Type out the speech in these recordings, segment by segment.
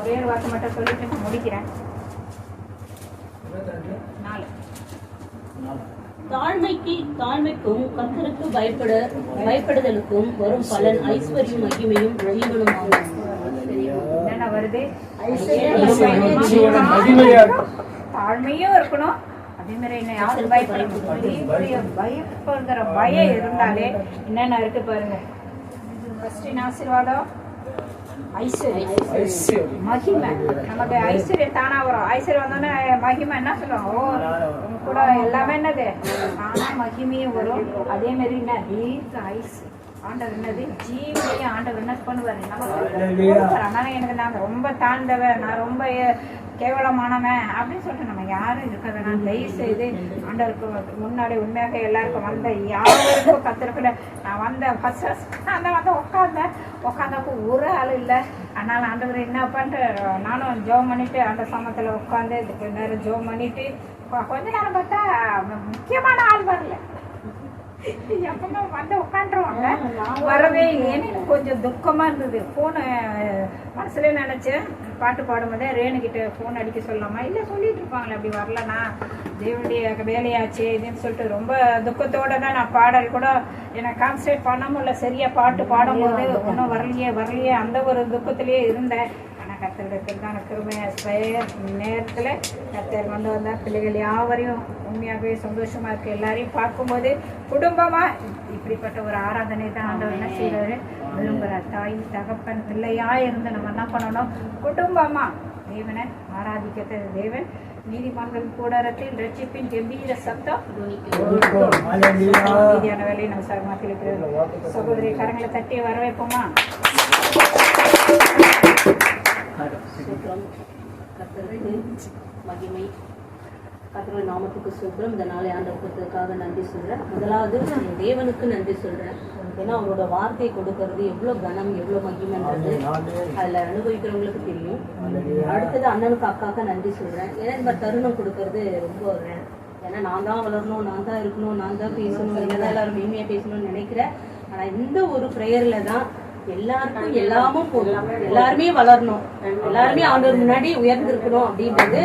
ஒரே ஒரு வார்த்தை மட்டும் சொல்லிட்டு நான் முடிக்கிறேன். 4 தாழ்மைக்கும் கர்த்தருக்கு பயப்படுதலுக்கும் வரும் பலன் ஐஸ்வர்யம் மகிமையும் ஜீவனும் ஆகும். என்னென்ன வருது? தாழ்மையும் இருக்கணும், அதே மாதிரி என்ன யாரும் பயப்படுகிற பயம் இருந்தாலே என்னென்ன இருக்கு பாருங்க. ஃபர்ஸ்ட் ஆசீர்வாதம், ஐஸ்வர்யம், மகிமை. நமக்கு ஐஸ்வர்யம் தானா வரும். ஐஸ்வர்யம் வந்தோடனே மகிமை என்ன சொல்லுவோம்? ஓ கூட எல்லாமே என்னது தானா மகிமையும் வரும். அதே மாதிரி என்ன தீர்க்க ஐஸ் ஆண்டவர் என்னது ஜீவனையும் ஆண்டவர் என்ன பண்ணுவாரு நமக்கு. அதனால எனக்கு நான் ரொம்ப தாழ்ந்தவன், நான் ரொம்ப கேவலமானவன் அப்படின்னு சொல்லிட்டு நம்ம யாரும் இருக்க வேணாம். தயவு செய்து ஆண்டவருக்கு முன்னாடி உண்மையாக எல்லாருக்கும் வந்த யாருக்கும் கத்திருக்கல. நான் வந்த உட்காந்தப்போ ஒரு ஆள் இல்லை. அதனால ஆண்டவர் என்ன பண்ணிட்டு நானும் ஜோம் பண்ணிட்டு அந்த சமயத்தில் உட்காந்து இதுக்கு நேரம் ஜோம் பண்ணிட்டு கொஞ்ச நேரம் பார்த்தா முக்கியமான ஆள் வரல. எப்பவுமே வந்து உட்காந்துருவாங்க, வரவே இல்லைன்னு கொஞ்சம் துக்கமா இருந்தது. போனை மனசுல நினைச்சேன், பாட்டு பாடும்போதே ரேணுகிட்ட போன் அடிக்க சொல்லாமா இல்லை சொல்லிட்டு இருப்பாங்களே அப்படி வரலண்ணா தேவனுடைய வேலையாச்சு இதுன்னு சொல்லிட்டு ரொம்ப துக்கத்தோட தான் நான் பாடல் கூட எனக்கு கான்சன்ட்ரேட் பண்ண முடியல. சரியா பாட்டு பாடும்போது ஒன்றும் வரலையே அந்த ஒரு துக்கத்திலேயே இருந்தேன். கத்தருடைய கிருபைய நேரத்தில் கத்தர் கொண்டு வந்தால் பிள்ளைகள் யாவரையும் உண்மையாகவே சந்தோஷமா இருக்கு. எல்லாரையும் பார்க்கும்போது குடும்பமா இப்படிப்பட்ட ஒரு ஆராதனை தான் ஆண்டவர் என்ன செய்வாரு விரும்புகிறார். தாய் தகப்பன் பிள்ளையா இருந்து நம்ம என்ன பண்ணணும்? குடும்பமா தேவனை ஆராதிக்க தேவன் நீதிமன்றம் கூடாரத்தில் ரட்சிப்பின் கம்பீர சத்தம் மீதியான வேலையை நம்ம சகமாத்தில் இருக்கிற சகோதரி கரங்களை தட்டி வரவேற்போமா? மகிமை கர்த்தருடைய நாமத்துக்கு சொல்றோம். இந்த நாளை ஆண்டவருக்காக நன்றி சொல்றேன். முதலாவது தேவனுக்கு நன்றி சொல்றேன். ஏன்னா அவரோட வார்த்தையை கொடுக்கறது எவ்வளவு கனம் எவ்வளவு மகிமைன்றது அதுல அனுபவிக்கிறவங்களுக்கு தெரியும். அடுத்தது அண்ணனுக்கு அக்காக்க நன்றி சொல்றேன். ஏன்னா இந்த தருணம் கொடுக்கறது ரொம்ப ஏன்னா நான் தான் வளரணும், நான் தான் இருக்கணும், நான் தான் பேசணும், இல்லைதான் எல்லாரும் மேன்மையா பேசணும்னு நினைக்கிறேன். ஆனா இந்த ஒரு ப்ரேயர்ல தான் எல்லாருக்கும் எல்லாமும் போகலாம், எல்லாருமே வளரணும், எல்லாருமே ஆண்டவர் முன்னாடி உயர்ந்திருக்கணும் அப்படின்றது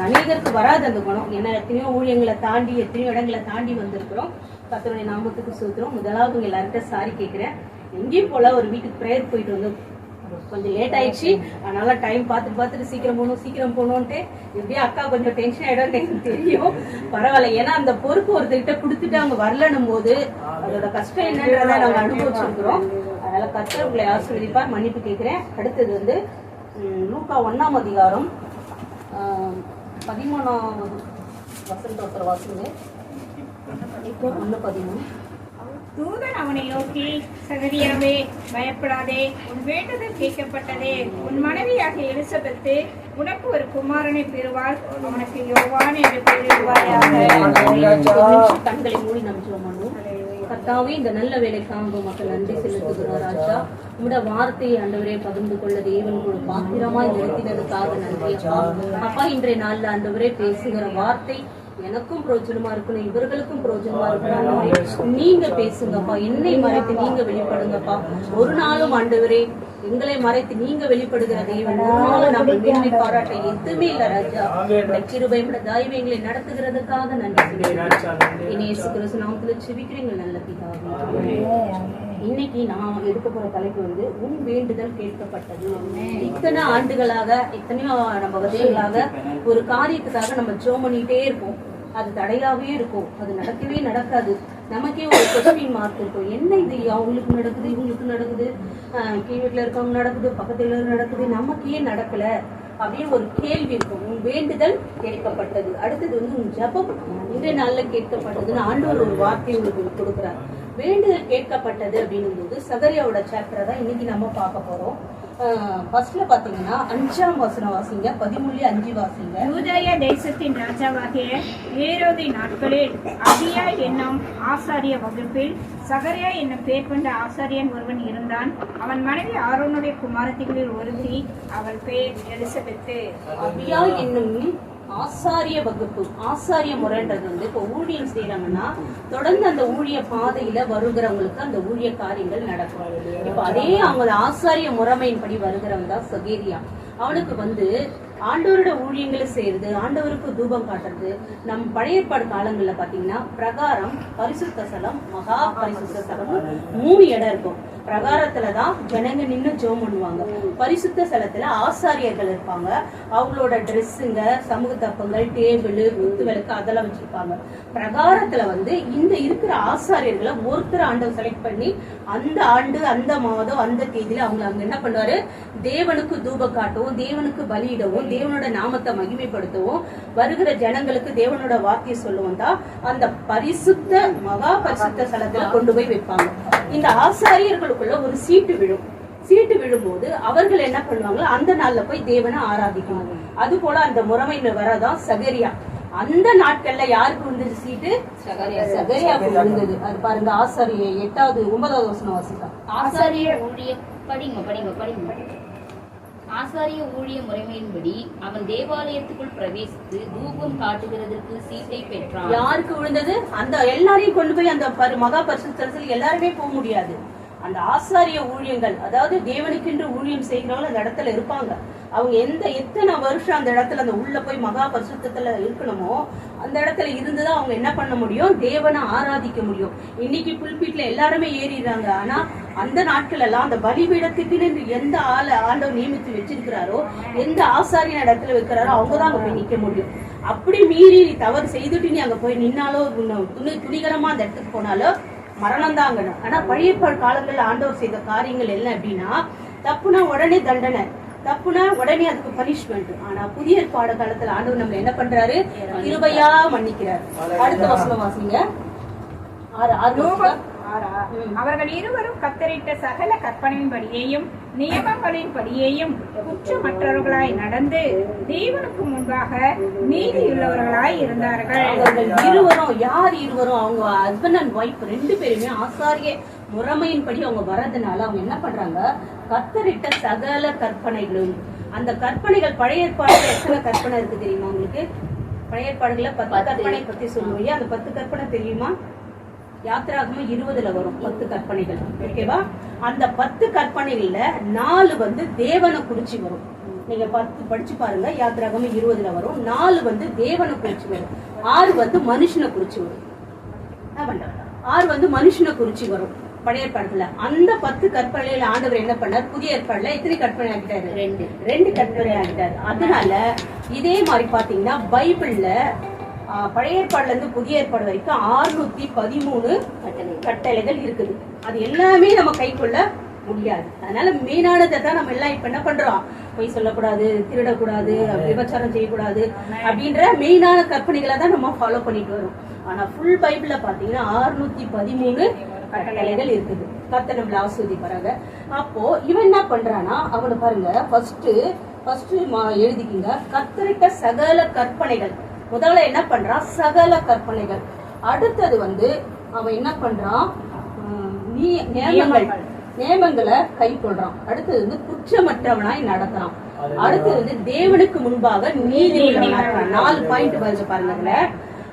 அநேகருக்கு வராது அந்த குணம். ஏன்னா எத்தனையோ ஊழியங்களை தாண்டி எத்தனையோ இடங்களை தாண்டி வந்திருக்கிறோம். கர்த்தருடைய நாமத்துக்கு சொல்றோம். முதலாவது உங்க எல்லார்கிட்ட சாரி கேட்கிறேன். எங்கேயும் போல ஒரு வீட்டுக்கு ப்ரேயர் போயிட்டு வந்து கொஞ்சம் லேட் ஆயிடுச்சு. அதனால டைம் பார்த்துட்டு சீக்கிரம் போகணும்ட்டு எப்படியே அக்கா கொஞ்சம் டென்ஷன் ஆயிடும் எனக்கு தெரியும். பரவாயில்ல, ஏன்னா அந்த பொறுப்பு ஒருத்தர்கிட்ட கொடுத்துட்டு அவங்க வரலன்னும் போது அதோட கஷ்டம் என்னன்றதை நாங்க அனுபவிச்சிருக்கிறோம். அதனால கர்த்தர் உங்களை ஆசீர்வதிப்பா, மன்னிப்பு கேட்கிறேன். அடுத்தது வந்து லூக்கா 1ஆம் அதிகாரம் 13ஆவது வசனத்தை வாசிங்க. 1:13. தூதன் அவனை நோக்கி, சகரியாவே பயப்படாதே, உன் வேண்டுதல் கேட்கப்பட்டதே. உன் மனைவியாக எலிசபெத்து உனக்கு ஒரு குமாரனை பெறுவாள், அவனுக்கு யோவான் என்று பெயரிடுவாயாக. கண்களை மூடி நம்பிச்சுவோம். கர்த்தாவே, இந்த நல்ல வேலைக்காக மக்கள் நன்றி செலுத்துகிறோம். ராஜா, உங்களோட வார்த்தையை ஆண்டவரே பகிர்ந்து கொள்ள தேவன் ஒரு பாத்திரமாய் நிறுத்தினதுக்காக நன்றி அப்பா. இன்றைய நாள்ல ஆண்டவரே பேசுகிற வார்த்தை எனக்கும் பிரோஜனமா இருக்கணும், இவர்களுக்கும் பிரோஜனமா இருக்கணும். நீங்க பேசுங்கப்பா, என்னை மறைத்து நீங்க வெளிப்படுங்கப்பா. ஒரு நாளும் ஆண்டவரே எங்களை மறைத்து நீங்க வெளிப்படுகிற தேவன் ஒரு நாளும் நம்ம மேன்மை பாராட்ட எதுவுமே இல்ல. ராஜா, கிருபை தயவு எங்களை நடத்துகிறதுக்காக நன்றி. இயேசு கிறிஸ்து நாமத்துல செபிக்கிறீங்க நல்ல பிதாவே. இன்னைக்கு நான் எடுக்க போற தலைப்பு வந்து உன் வேண்டுதல் கேட்கப்பட்டது. இத்தனை ஆண்டுகளாக எத்தனையோ நம்ம வருஷங்களாக ஒரு காரியத்துக்காக நம்ம ஜெபம் பண்ணிட்டே இருப்போம். அது தடையாவே இருக்கும், அது நடக்கவே நடக்காது. நமக்கே ஒரு கொஸ்டின் மார்க் இருக்கும். என்ன இது அவங்களுக்கு நடக்குது, இவங்களுக்கு நடக்குது, கீழ் வீட்டுல இருக்கவங்க நடக்குது, பக்கத்துல நடக்குது, நமக்கே நடக்கல அப்படின்னு ஒரு கேள்வி இருக்கும். உன் வேண்டுதல் கேட்கப்பட்டது. அடுத்தது வந்து உன் ஜபம் இன்றைய நாள்ல கேட்கப்பட்டதுன்னு ஆண்டவர் ஒரு வார்த்தை உங்களுக்கு கொடுக்குறாரு. வேண்டுதல் கேட்கப்பட்டது அப்படின்னும் போது சகரியாவோட சாப்டரை தான் இன்னைக்கு நம்ம பார்க்க போறோம். ஃபர்ஸ்ட்ல பாத்தீங்கன்னா 5ஆம் வசனம் வாசிங்க, 13:5 வாசிங்க. யூதேய தேசத்தின் ராஜாவாகிய ஏரோதின் நாட்களில் அபியா என்னும் ஆசாரிய வகுப்பில் சகரியா என்னும் பேர் கொண்ட ஆசாரியன் ஒருவன் இருந்தான். அவன் மனைவி ஆரோனுடைய குமாரத்திகளில் ஒருத்தி, அவள் பேர் எலிசபெத்து. அபியா என்னும் ஆசாரிய வகுப்பு, ஆசாரிய முறைன்றது வந்து இப்போ ஊழியம் செய்யறாங்கன்னா தொடர்ந்து அந்த ஊழிய பாதையில வருகிறவங்களுக்கு அந்த ஊழிய காரியங்கள் நடக்கும். இப்ப அதே அவங்க ஆசாரிய முறைமையின்படி வருகிறவங்க தான் சகேரியா. அவனுக்கு வந்து ஆண்டவரோட ஊழியங்களை செய்யறது, ஆண்டவருக்கு தூபம் காட்டுறது. நம் பழைய ஏற்பாடு காலங்கள்ல பாத்தீங்கன்னா பிரகாரம், பரிசுத்த ஸ்தலம், மகா பரிசுத்த ஸ்தலம் 3 இடம் இருக்கும். பிரகாரத்துலதான் ஜனங்க நின்று ஜெபம் பண்ணுவாங்க. பரிசுத்த ஸ்தலத்துல ஆசாரியர்கள் இருப்பாங்க. அவங்களோட ட்ரெஸ்ஸுங்க, சமூக தப்பங்கள், டேபிள், குத்து விளக்கு அதெல்லாம் வச்சிருப்பாங்க. பிரகாரத்துல வந்து இந்த இருக்கிற ஆசாரியர்களை ஒருத்தர் ஆண்டவர் செலக்ட் பண்ணி அந்த ஆண்டு, அந்த மாதம், அந்த தேதியில அவங்க அங்க என்ன பண்ணுவாரு, தேவனுக்கு தூபம் காட்டவும், தேவனுக்கு பலியிடவும், தேவனோட நாமத்தை மகிமைப்படுத்தவும், வருகிற ஜனங்களுக்கு தேவனோட வார்த்தையை சொல்லுவோம் தான் அந்த பரிசுத்த மகா பரிசுத்த ஸ்தலத்துல கொண்டு போய் வைப்பாங்க. இந்த ஆசாரியர்களுக்குள்ள ஒரு சீட்டு விழும். சீட்டு விழும்போது அவர்கள் என்ன பண்ணுவாங்க, அந்த நாள்ல போய் தேவனை ஆராதிக்கணும். அது போல அந்த முறைமையில வரதான் சகரியா. அந்த நாட்கள்ல யாருக்கு விழுந்தது சீட்டு? சகரியாவுக்கு விழுந்தது. அது பாருங்க, ஆசாரிய 8வது 9வது வசனம் வாசிக்கலாம். ஆசாரிய ஊழிய படிங்க. ஆசாரிய ஊழிய முறைமையின்படி அவன் தேவாலயத்துக்குள் பிரவேசித்து தூபம் காட்டுகிறதற்கு சீட்டை பெற்றான். யாருக்கு விழுந்தது? அந்த எல்லாரையும் கொண்டு போய் அந்த மகா பரிசுத்தலத்தில் எல்லாருமே போக முடியாது. அந்த ஆசாரிய ஊழியங்கள், அதாவது தேவனுக்கென்று ஊழியம் செய்கிறவங்க அந்த இடத்துல இருப்பாங்க. அவங்க எத்தனை வருஷம் அந்த இடத்துல அந்த உள்ள போய் மகா பரிசுத்தத்துல இருக்கணுமோ அந்த இடத்துல இருந்துதான் அவங்க என்ன பண்ண முடியும், தேவனை ஆராதிக்க முடியும். இன்னைக்கு புல்பீட்ல எல்லாருமே ஏறிடுறாங்க. ஆனா அந்த நாட்கள் எல்லாம் அந்த பலிபீடத்துக்கு எந்த ஆண்டவர் நியமித்து வச்சிருக்கிறாரோ, எந்த ஆசாரிய இடத்துல வைக்கிறாரோ அவங்கதான் அங்க போய் நிக்க முடியும். அப்படி மீறி நீ தவறு செய்துட்டு நீ அங்க போய் நின்னாலோ, துணிகரமா அந்த இடத்துக்கு போனாலோ மரணம் தான் அங்க. ஆனா பழைய காலங்கள்ல ஆண்டவர் செய்த காரியங்கள் என்ன அப்படின்னா, தப்புனா உடனே தண்டனை, தப்புனா உடனே அதுக்கு பனிஷ்மெண்ட். ஆனா புதிய பாட காலத்துல ஆண்டவர் நம்ம என்ன பண்றாரு, கிருபையா மன்னிக்கிறார். அடுத்த வசனம் வாசிங்க. அவர்கள் இருவரும் கத்தரிட்ட சகல கற்பனையின்படியேயும் நியமங்களின்படியேயும் குற்றமற்றவர்களாய் நடந்து தேவனுக்கு முன்பாக நீதியுள்ளவர்களாய் இருந்தார்கள். அவர்கள் இருவரும், யார் இருவரும்? அவங்க ஹஸ்பண்ட் அண்ட் ஒய்ஃப் 2 பேருமே ஆசாரிய முறைமையின்படி அவங்க வர்றதுனால அவங்க என்ன பண்றாங்க, கத்தரிட்ட சகல கற்பனைகளும். அந்த கற்பனைகள் பழைய ஏற்பாடுல எத்தனை கற்பனை இருக்கு தெரியுமா உங்களுக்கு? பழைய ஏற்பாடுல 10 கற்பனை பத்தி சொல்லுவோம். அந்த 10 கற்பனை தெரியுமா? யாத்திராகமம் 20ல வரும் 10 கற்பனைகள். ஓகேவா? அந்த 10 கற்பனைகள்ல 4 வந்து தேவனை குறிச்சு வரும். நீங்க 10 படிச்சு பாருங்க. யாத்திராகமம் 20ல வரும். 4 வந்து தேவனை குறிச்சு வரும். 6 வந்து மனுஷனை குறிச்சு வரும். 6 வந்து மனுஷனை குறிச்சு வரும் பழைய ஏற்பாடுல. அந்த 10 கற்பனையில ஆண்டவர் என்ன பண்ணார், புதிய ஏற்பாடுல எத்தனை கற்பனை ஆகிட்டாரு? 2 கற்பனை ஆகிட்டாரு. அதனால இதே மாதிரி பாத்தீங்கன்னா பைபிள்ல பழைய ஏற்பாடுல இருந்து புதிய ஏற்பாடு வரைக்கும் 613 கட்டளைகள் இருக்குது. அது எல்லாமே நம்ம கை கொள்ள முடியாது. அதனால மெயினானதை தான் நம்ம எல்லாம் இப்ப என்ன பண்றோம், பொய் சொல்லக்கூடாது, திருடக்கூடாது, விபச்சாரம் செய்யக்கூடாது அப்படின்ற மெயினான கற்பனைகளை தான் நம்ம ஃபாலோ பண்ணிட்டு வரோம். ஆனா ஃபுல் பைபிள்ல பாத்தீங்கன்னா 613 கட்டளைகள் இருக்குது. கர்த்தர் நம்மள ஆசீர்வதிப்பாராங்க. அப்போ இவன் என்ன பண்றானா, அவனை பாருங்க, ஃபர்ஸ்ட் எழுதிக்கிங்க, கர்த்தரிட்ட சகல கற்பனைகள். முதல்ல என்ன பண்றான், சகல கற்பனைகள். அடுத்தது வந்து அவன் என்ன பண்றான், நியமங்களை கை கொள்றான். அடுத்தது வந்து குற்றமற்றவனாய் நடக்கிறான். அடுத்தது வந்து தேவனுக்கு முன்பாக நீதி உள்ளவனாய். 4 பாயிண்ட் பாருங்க.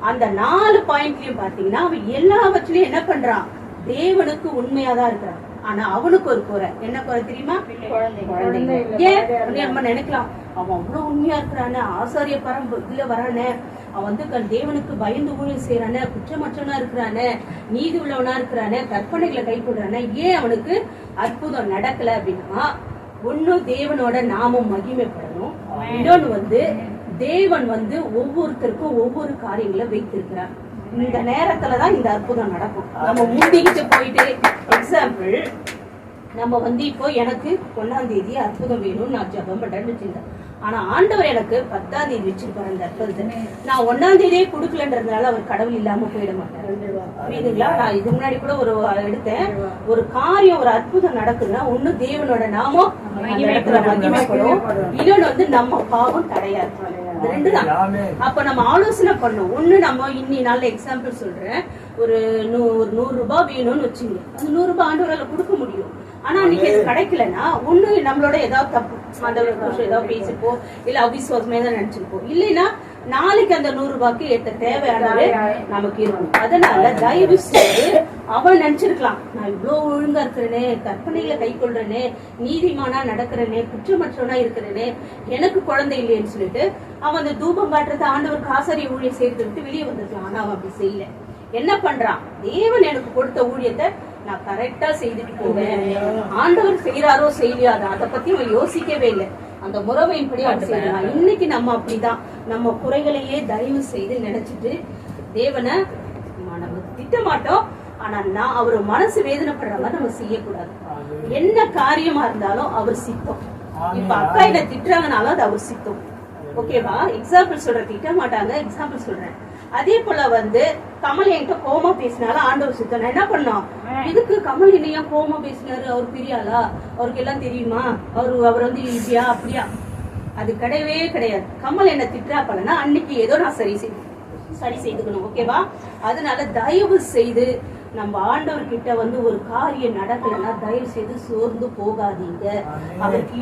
அந்த 4 பாயிண்ட்லயும் பாத்தீங்கன்னா அவன் எல்லாவற்றிலயும் என்ன பண்றான், தேவனுக்கு உண்மையாதான் இருக்கிறான். ஆனா அவனுக்கு ஒரு குறை. என்ன குறை தெரியுமா? குழந்தைங்க. ஏன் நம்ம நினைக்கலாம், அவன் அவ்வளவு உண்மையா இருக்கிறானே, ஆசாரிய பரம்புல வரானே, அவன் வந்து தேவனுக்கு பயந்து ஊழியம் செய்யறானே, குற்றமற்றவனா இருக்கிறானே, நீதி உள்ளவனா இருக்கிறானே, கற்பனைகளை கை கொள்றானே, ஏன் அவனுக்கு அற்புதம் நடக்கல அப்படின்னா, ஒண்ணு தேவனோட நாமம் மகிமைப்படணும். இன்னொன்னு வந்து தேவன் வந்து ஒவ்வொருத்தருக்கும் ஒவ்வொரு காரியங்களை வைத்திருக்கிறார். இந்த நேரத்துலதான் இந்த அற்புதம் நடக்கும். நம்ம முந்திக்கிட்டு போயிட்டு, எக்ஸாம்பிள் நம்ம வந்து இப்போ எனக்கு 1ஆம் தேதி அற்புதம் வேணும்னு நான் ஜெபம் பண்றேன்னு வச்சிருந்தேன். ஆனா ஆண்டவர் எனக்கு 10ஆம் தேதி வச்சிருப்பாரு அந்த அற்புதத்தை. நான் 1ஆம் தேதியே கொடுக்கலன்றதுனால அவர் கடவுள் இல்லாம போயிட மாட்டாரு. புரியுதுங்களா? நான் இது முன்னாடி கூட ஒரு எடுத்தேன். ஒரு காரியம், ஒரு அற்புதம் நடக்குதுன்னா ஒண்ணு தேவனோட நாமம் மகிமைப்படும், இன்னொன்னு வந்து நம்ம பாவம் தடையாது. 2 தான். அப்ப நம்ம ஆலோசனை பண்ணோம். ஒண்ணு, நம்ம இன்னி நாள்ல எக்ஸாம்பிள் சொல்றேன், ஒரு 100 ரூபாய் வேணும்னு வச்சுங்க. அந்த 100 ரூபாய் ஆண்டவரால கொடுக்க முடியும். ஆனா அன்னைக்கு அது கிடைக்கலன்னா ஒண்ணு நம்மளோட ஏதாவது தப்பு, அந்த ஏதாவது பேசிப்போம், இல்ல அவிசுவாசமே தான் நினைச்சிருப்போம். இல்லைன்னா நாளைக்கு அந்த 100 ரூபாய்க்கு ஏற்ற தேவையானது நமக்கு இருக்கும். அதனால தயவு செய்து அவன் நினைச்சிருக்கலாம், நான் இவ்வளவு ஒழுங்கா இருக்கிறேனே, கற்பனைகளை கை கொள்றேனே, நீதிமானா நடக்கிறேனே, குற்றமற்றவனா இருக்கிறேனே, எனக்கு குழந்தை இல்லையேன்னு சொல்லிட்டு அவன் அந்த தூபம் காட்டுறது ஆண்டவருக்கு ஆசாரிய ஊழியம் செய்யறதை விட்டு வெளியே வந்திருக்கலாம். ஆனா அவன் அப்படி செய்யல. என்ன பண்றான்? தேவன் எனக்கு கொடுத்த ஊழியத்தை நான் கரெக்டா செய்துட்டு போவேன். ஆண்டவர் செய்யறாரோ செய்யலையோ அதை பத்தி அவன் யோசிக்கவே இல்லை. அந்த முறைமையின்படி அவன் செய்யலாம். இன்னைக்கு நம்ம அப்படிதான், நம்ம குறைகளையே தயவு செய்து நினைச்சிட்டு தேவனை நம்ம திட்ட மாட்டோம். ஆனா நான் அவர் மனசு வேதனைப்படுற மாதிரி நம்ம செய்யக்கூடாது. என்ன காரியமா இருந்தாலும் அவர் சித்தம். இப்ப அக்கா என்ன திட்டுறாங்கனாலும் அது அவர் சித்தம். ஓகேவா? எக்ஸாம்பிள் சொல்றேன், திட்ட மாட்டாங்க, எக்ஸாம்பிள் சொல்றேன். அதே போல கமல் என்கிட்ட கோமா பேசினாலும் ஆண்டவர் சித்தம். நான் என்ன பண்ணோம், இதுக்கு கமல் என்னையா கோமா பேசினாரு, அவர் பெரியாளா, அவருக்கு எல்லாம் தெரியுமா, அவர் இப்படியா அப்படியா? அது கிடையவே கிடையாது. கமல் என்ன திட்டா பண்ணனா அன்னைக்கு ஏதோ நான் சரி செய்துக்கணும். ஓகேவா? அதனால தயவு செய்து நம்ம ஆண்டவர்கிட்ட ஒரு காரியம் நடக்கலைன்னா தயவு செய்து சோர்ந்து போகாதீங்க. அவருக்கு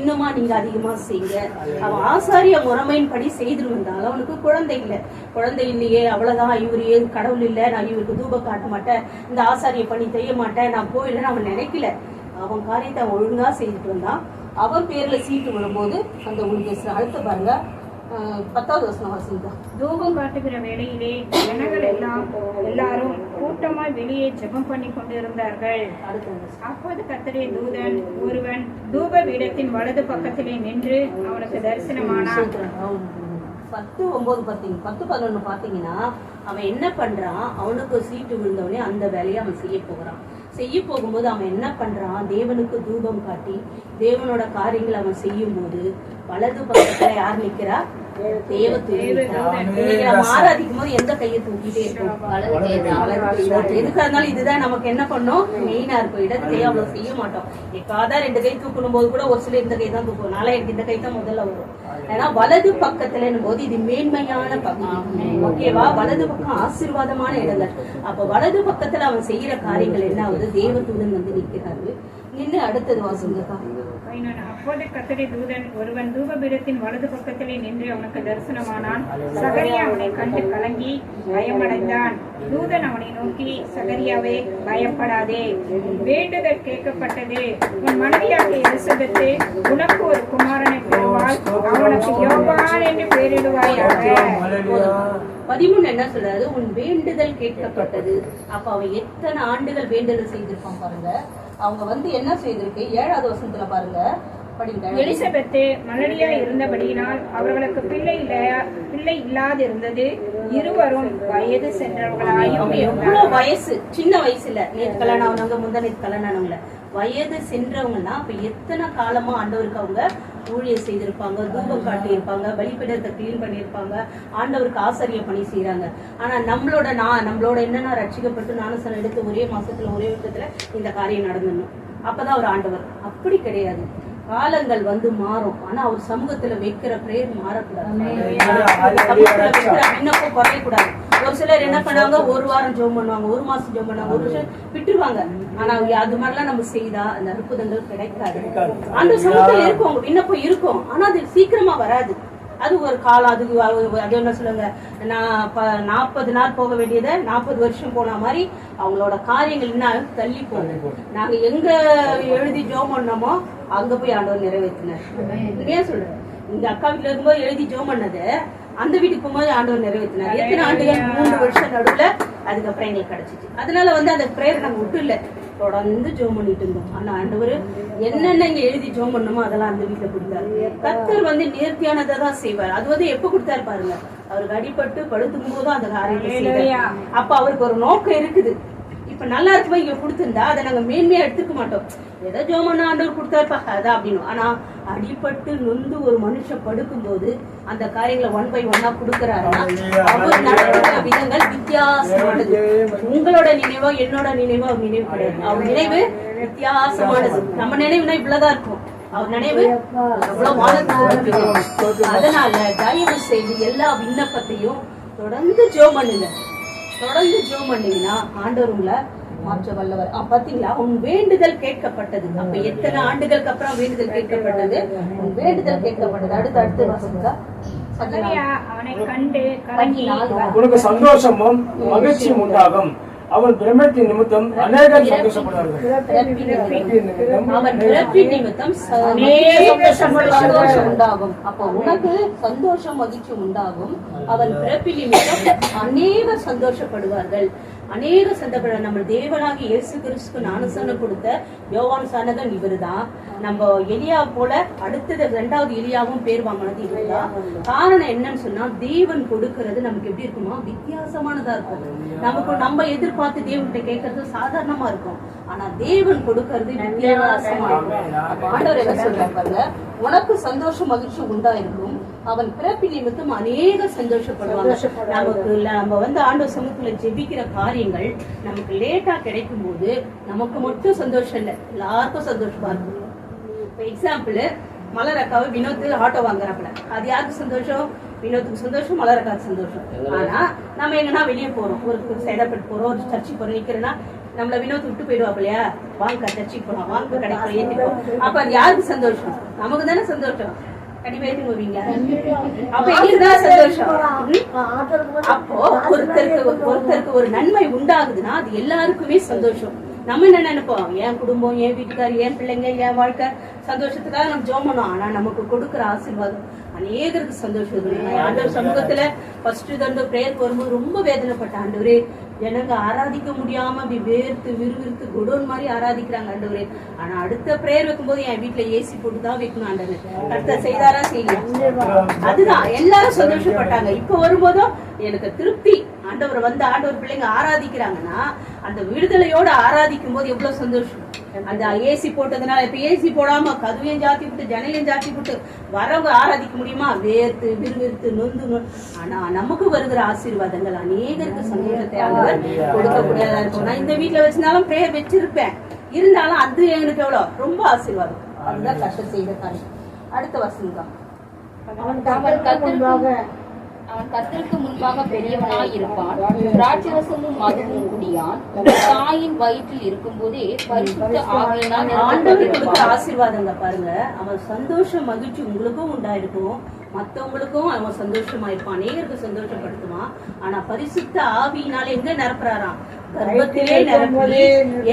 இன்னுமா நீங்க அதிகமா செய்யுங்க. அவன் ஆசாரிய முறைமையின்படி செய்துட்டு வந்தாலும் அவனுக்கு குழந்தை இல்லையே, அவ்வளவுதான், இவரு ஏன் கடவுள் இல்லை, நான் இவருக்கு தூபம் காட்ட மாட்டேன், இந்த ஆசாரிய பணி செய்ய மாட்டேன், நான் போயிடலன்னு அவன் நினைக்கல. அவன் காரியத்தை அவன் ஒழுங்கா செய்துட்டு வந்தான். அவன் பேர்ல சீட்டு விடும்போது அந்த ஊழியர் அடுத்த பாருங்க 10வது வசனம் வாசிங்க. தூபம் காட்டுகிற வேளையிலே ஜனங்கள் எல்லாரும் கூட்டமாய் வெளியே ஜெபம் பண்ணி கொண்டிருந்தார்கள். அப்போது கர்த்தருடைய தூதன் ஒருவன் தூப பீடத்தின் வலது பக்கத்திலே நின்று அவனுக்கு தரிசனமானான். 10-11 பாத்தீங்கன்னா அவன் என்ன பண்றான், அவனுக்கு சீட்டு விழுந்தவனே அந்த வேலையை அவன் செய்ய போகும்போது அவன் என்ன பண்றான், தேவனுக்கு தூபம் காட்டி தேவனோட காரியங்கள் அவன் செய்யும் போது வலது பக்கத்துல யார் நிக்கிறா? ஆராதிக்கும் போது எந்த கையை தூக்கிட்டே இருக்கும்? எதுக்காக இருந்தாலும் இதுதான் நமக்கு என்ன பண்ணோம், மெயினா இருக்கும். இடது கையை அவ்வளவு செய்ய மாட்டோம். எக்காதான் 2 கை தூக்கணும் போது கூட ஒரு சில இந்த கை தான் தூக்குவோம். நாளை எனக்கு இந்த கை தான் முதல்ல வரும். ஏன்னா வலது பக்கத்துல போது இது மேன்மையான பகுதி. ஓகேவா? வலது பக்கம் ஆசீர்வாதமான இடங்கள். அப்ப வலது பக்கத்துல அவன் செய்யற காரியங்கள் என்ன ஆகுது, தேவதூதன் நிற்கிறாரு. நின்று அடுத்தது வாசிங்கக்கா. அப்போது கர்த்தருடைய தூதன் ஒருவன் தூபபீடத்தின் வலது பக்கத்திலே நின்று அவனுக்கு தரிசனமானான். சகரியா அவனை கண்டு கலங்கி பயமடைந்தான். தூதன் அவனை நோக்கி, சகரியாவே, பயப்படாதே, வேண்டுதல் கேட்கப்பட்டது. உன் மனைவியாகிய எலிசபெத்து உனக்கு ஒரு குமாரனை பெறுவாள், அவனுக்கு யோவான் என்று பெயரிடுவாயாக. 13 என்ன சொல்றாரு, உன் வேண்டுதல் கேட்கப்பட்டது. அப்ப அவன் எத்தனை ஆண்டுகள் வேண்டுதல் செய்திருப்பான் பாருங்க. அவங்க என்ன செய்திருக்கு, 7வது வசனத்துல பாருங்க. எலிசபெத்து மலடியா இருந்தபடியினால் அவர்களுக்கு பிள்ளை இல்லாதிருந்தது. இருவரும் வயது சென்றவர்களாயும். எவ்வளவு வயசு, சின்ன வயசுல நேற்று கல்யாணம் ஆனவங்க, முந்தநேற்று கல்யாணம் ஆனவங்கள, வயது சென்றவங்கன்னா அப்ப எத்தனை காலமா ஆண்டவருக்கு அவங்க ஊழியர் செய்திருப்பாங்க, தூபம் காட்டி இருப்பாங்க, பலிபீடத்தை கிளீன் பண்ணியிருப்பாங்க, ஆண்டவருக்கு ஆசாரிய பணி செய்யறாங்க. ஆனா நம்மளோட என்னன்னா ரட்சிக்கப்பட்டு ஞானஸ்நானம் எடுத்து ஒரே மாசத்துல ஒரே வருஷத்துல இந்த காரியம் நடந்துடணும், அப்பதான் ஒரு ஆண்டவர். அப்படி கிடையாது. காலங்கள் மாறும். ஆனா அவர் சமூகத்துல வைக்கிற பிரேயர் மாறக்கூடாது, விண்ணப்பம் குறையக்கூடாது. ஒரு சிலர் என்ன பண்ணாங்க, 1 வாரம் ஜெபம் பண்ணுவாங்க, 1 மாசம் ஜெபம் பண்ணுவாங்க, 1 வருஷம் விட்டுருவாங்க. ஆனா அது மாதிரிலாம் நம்ம செய்தா அந்த அற்புதங்கள் கிடைக்காது. அந்த சமூகத்துல இருக்கும், விண்ணப்பம் இருக்கும், ஆனா அது சீக்கிரமா வராது. அது ஒரு காலம். அது என்ன சொல்லுங்க, நான் 40 நாள் போக வேண்டியதை 40 வருஷம் போன மாதிரி அவங்களோட காரியங்கள் என்ன தள்ளி போகும். நாங்க எங்க எழுதி ஜெபம் பண்ணோமோ அங்க போய் ஆண்டவர் நிறைவேற்றினார். ஏன் சொல்றேன், இங்க அக்கா வீட்டுல இருக்கும்போது எழுதி ஜெபம் பண்ணது அந்த வீட்டுக்கு போகும்போது ஆண்டவர் நிறைவேற்றினார். எத்தனை ஆண்டுகள், 3 வருஷம் நடுவுல அதுக்கப்புறம் எங்களுக்கு கிடைச்சிச்சு. அதனால அந்த பிரேயர் நாங்க விட்டு இல்ல, தொடர்ந்து ஜெபம் பண்ணிட்டு இருந்தோம். ஆனா ஆண்டவர் என்னென்ன இங்க எழுதி ஜெபம் பண்ணணுமோ அதெல்லாம் அந்த வீட்டுல கொடுத்தாரு. கர்த்தர் நேர்த்தியானதை தான் செய்வார். அது எப்ப கொடுத்தாரு பாருங்க, அவருக்கு அடிபட்டு படுத்துக்கும் போதும் அந்த காரியத்தை செய்வார். அப்ப அவருக்கு ஒரு நோக்கம் இருக்குது. இப்ப நல்லா இருக்குமா இங்க கொடுத்திருந்தா அதை நாங்க மேன்மையா எடுத்துக்க மாட்டோம். ஏதோ ஜோமன்னா ஆண்டவர் கொடுத்தாருப்பா அதான் அப்படின்னு. ஆனா அடிபட்டு நொந்து ஒரு மனுஷன் படுக்கும் போது அந்த காரியங்களை 1 by 1 கொடுக்கிறாருன்னா அவர் நடத்துகிற விதங்கள் வித்தியாசமானது. உங்களோட நினைவோ என்னோட நினைவோ அவர் நினைவு கிடையாது. அவர் நினைவு வித்தியாசமானது. நம்ம நினைவுனா இவ்வளவுதான் இருக்கும், அவர் நினைவு எவ்வளவு வானத்துக்கு. அதனால தயவு செய்து எல்லா விண்ணப்பத்தையும் தொடர்ந்து ஜெபம் பண்ணுங்க. தொடர்ந்து ஜெபம் பண்ணீங்கன்னா ஆண்டவர் உங்களை மாற்ற வல்லவர். பாத்தீங்களா, உன் வேண்டுதல் கேட்கப்பட்டது. அப்ப எத்தனை ஆண்டுகளுக்கு அப்புறம் வேண்டுதல் கேட்கப்பட்டது, உன் வேண்டுதல் கேட்கப்பட்டது. அடுத்து வாசிங்க. அவனை கண்டு உனக்கு சந்தோஷமும் மகிழ்ச்சியும் உண்டாகும், அவன் பிரம்மத்தின் நிமித்தம் அநேகர் சந்தோஷப்படுவார்கள். அவன் பிறப்பின் நிமித்தம் சந்தோஷம் உண்டாகும். அப்போ உனக்கு சந்தோஷம் மகிழ்ச்சி உண்டாகும். அவன் பிறப்பின் நிமித்தம் அநேகர் சந்தோஷப்படுவார்கள். அநேக சந்தோஷப்பட நம்ம தேவனாகி இயேசு கிறிஸ்துக்கு ஞானஸ்நானம் கொடுத்த யோவான் சானகன் இவருதான். நம்ம எலியா போல அடுத்தது 2வது எலியாவும் பேர் வாங்கினது இவருதான். காரணம் என்னன்னு சொன்னா தேவன் கொடுக்கறது நமக்கு எப்படி இருக்குமா, வித்தியாசமானதா இருக்கும். நமக்கு நம்ம எதிர்பார்த்து தேவன்கிட்ட கேட்கறது சாதாரணமா இருக்கும். ஆனா தேவன் கொடுக்கறது வித்தியாசமா இருக்கும். ஆண்டவர் என்ன சொல்றாங்க, உனக்கு சந்தோஷம் மகிழ்ச்சி உண்டாயிருக்கும். அவன் பிறப்பி நிமித்தம் அநேக சந்தோஷப்படுவாங்க. நமக்கு நம்ம ஆண்டவர் சமூகத்துல ஜெபிக்கிற காரியங்கள் நமக்கு லேட்டா கிடைக்கும் போது நமக்கு மட்டும் சந்தோஷம் இல்லை, எல்லாருக்கும் சந்தோஷமா இருக்கும். இப்ப எக்ஸாம்பிள், மலரக்காவை வினோத் ஆட்டோ வாங்குறாப்புல, அது யாருக்கு சந்தோஷம்? வினோத்துக்கு சந்தோஷம், மலரக்காவுக்கு சந்தோஷம். ஆனா நம்ம எங்கன்னா வெளியே போறோம், ஒரு சைடாப்பட்டு போறோம், ஒரு சர்ச்சுக்கு போறோம், நிக்கிறேன்னா நம்மள வினோத் விட்டு போயிடுவாப்பு இல்லையா, வாங்க சர்ச்சுக்கு போலாம், வாங்க கடைக்கு ஏத்திப்போம். அப்ப அது யாருக்கு சந்தோஷம்? நமக்கு தானே சந்தோஷம். கண்டிப்பா ஏத்தி போவீங்களா? அப்ப இதுதான் சந்தோஷம். அப்போ ஒருத்தருக்கு ஒரு நன்மை உண்டாகுதுன்னா அது எல்லாருக்குமே சந்தோஷம். நம்ம என்ன நினைப்போம், என் குடும்பம், என் வீட்டுக்கார், என் பிள்ளைங்க, என் வாழ்க்கை சந்தோஷத்துக்காக நம்ம ஜெபம் பண்ணுவோம். ஆனா நமக்கு கொடுக்குற ஆசீர்வாதம் அநேகருக்கு சந்தோஷம். ஆண்டவர் சமூகத்துல ஃபர்ஸ்ட் தண்டோ பிரேயருக்கு வரும்போது ரொம்ப வேதனைப்பட்ட, ஆண்டவரே எனக்கு ஆராதிக்க முடியாம அப்படி வேர்த்து விறுவிறுத்து குடோன் மாதிரி ஆராதிக்கிறாங்க ஆண்டவரே. ஆனா அடுத்த பிரேயர் வைக்கும்போது என் வீட்டுல ஏசி போட்டுதான் வைக்கணும் ஆண்டவர். அடுத்த செய்தாரா செய்யலாம், அதுதான் எல்லாரும் சந்தோஷப்பட்டாங்க. இப்ப வரும்போதும் எனக்கு திருப்தி. ஆண்டவர் ஆண்டவர் பிள்ளைங்க ஆராதிக்கிறாங்கன்னா அந்த விடுதலையோட ஆராதிக்கும் போது எவ்வளவு சந்தோஷம். அந்த ஏசி போட்டதுனால இப்ப ஏசி போடாம கதவையும் ஜாத்தி விட்டு ஜனையும் ஜாத்தி விட்டு வரவங்க ஆராதிக்க முடியுமா? வேர்த்து விறுவிறுத்து நொந்து. ஆனா நமக்கு வருகிற ஆசீர்வாதங்கள் அநேகருக்கு சந்தோஷத்தை கொடுக்க முடியாதா இருக்கும். நான் இந்த வீட்டுல வச்சிருந்தாலும் பிரேயர் வச்சிருப்பேன், இருந்தாலும் அது எனக்கு எவ்வளவு ரொம்ப ஆசீர்வாதம். அதுதான் கஷ்டம் செய்த காரியம். அடுத்த வசனம் தான், அவன் கர்த்தருக்கு முன்பாக பெரியவனாய் இருப்பான், திராட்சரசமும் மதுவும் குடியான், தாயின் வயிற்றில் இருக்கும் போதே பரிசுத்த ஆவியினால் ஆண்டவருக்கு ஆசீர்வாதங்க பாருங்க. அவன் சந்தோஷம் மகிழ்ச்சி உங்களுக்கும் உண்டாயிருக்கும், மத்தவங்களுக்கும் அவன் சந்தோஷமா இருப்பான், அநேகருக்கு சந்தோஷப்படுத்துவான். ஆனா பரிசுத்த ஆவியினால எங்க நிரப்புறாராம்? கர்ப்பத்திலே நிரப்பி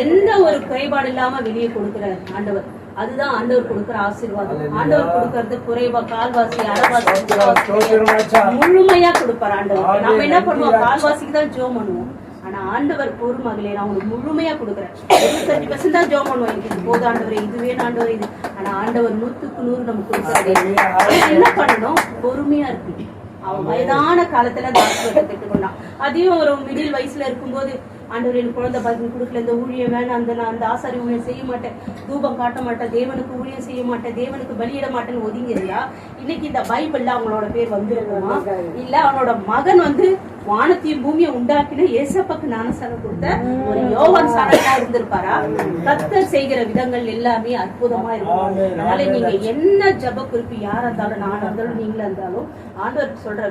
எந்த ஒரு குறைபாடு இல்லாம வெளியே கொடுக்கிறார் ஆண்டவர். அதுதான் ஆண்டவர் கொடுக்கிற ஆசீர்வாதம். ஆண்டவர் கொடுக்கறது குறைவா கால்வாசி அரைவாசி முழுமையா கொடுப்பார் ஆண்டவர். நம்ம என்ன பண்ணுவோம், கால்வாசிக்கு தான் ஜெபம் பண்ணுவோம். ஆனா ஆண்டவர் ஒரு மகளே நான் உங்களுக்கு முழுமையா கொடுக்குறேன். 25% தான் ஜெபம் பண்ணுவோம், எனக்கு இது போது ஆண்டவரே, இது வேணும் ஆண்டவரே இது. ஆனா ஆண்டவர் 100க்கு 100 நமக்கு கொடுக்குறாரு. என்ன பண்ணணும், பொறுமையா இருக்கு. அவன் வயதான காலத்துல டாக்டர் பெற்றுக்கொண்டான். அதையும் ஒரு மிடில் வயசுல இருக்கும்போது, ஆண்டவர் எனக்கு குழந்தை பாக்கியம் கொடுக்கல, இந்த ஊழியம் வேணாம், அந்த ஆசாரி ஊழியம் செய்ய மாட்டேன், தூபம் காட்ட மாட்டேன், தேவனுக்கு ஊழியம் செய்ய மாட்டேன், தேவனுக்கு பலியிட மாட்டேன்னு ஒதுங்கி இருந்தா இன்னைக்கு இந்த பைபிள்ல அவங்களோட பேர் வந்துருக்குமா? இல்ல அவனோட மகன் வானத்தையும் பூமியை உண்டாக்கின ஏசப்பாக்கு ஞானஸ்நானம் கொடுத்த ஒரு யோவான் சானகனா இருந்திருப்பாரா? கர்த்தர் செய்கிற விதங்கள் எல்லாமே அற்புதமா இருக்கும். அதனால நீங்க என்ன ஜப குறிப்பு யாரா இருந்தாலும், நான் இருந்தாலும், நீங்களா இருந்தாலும், ஆண்டவர் சொல்ற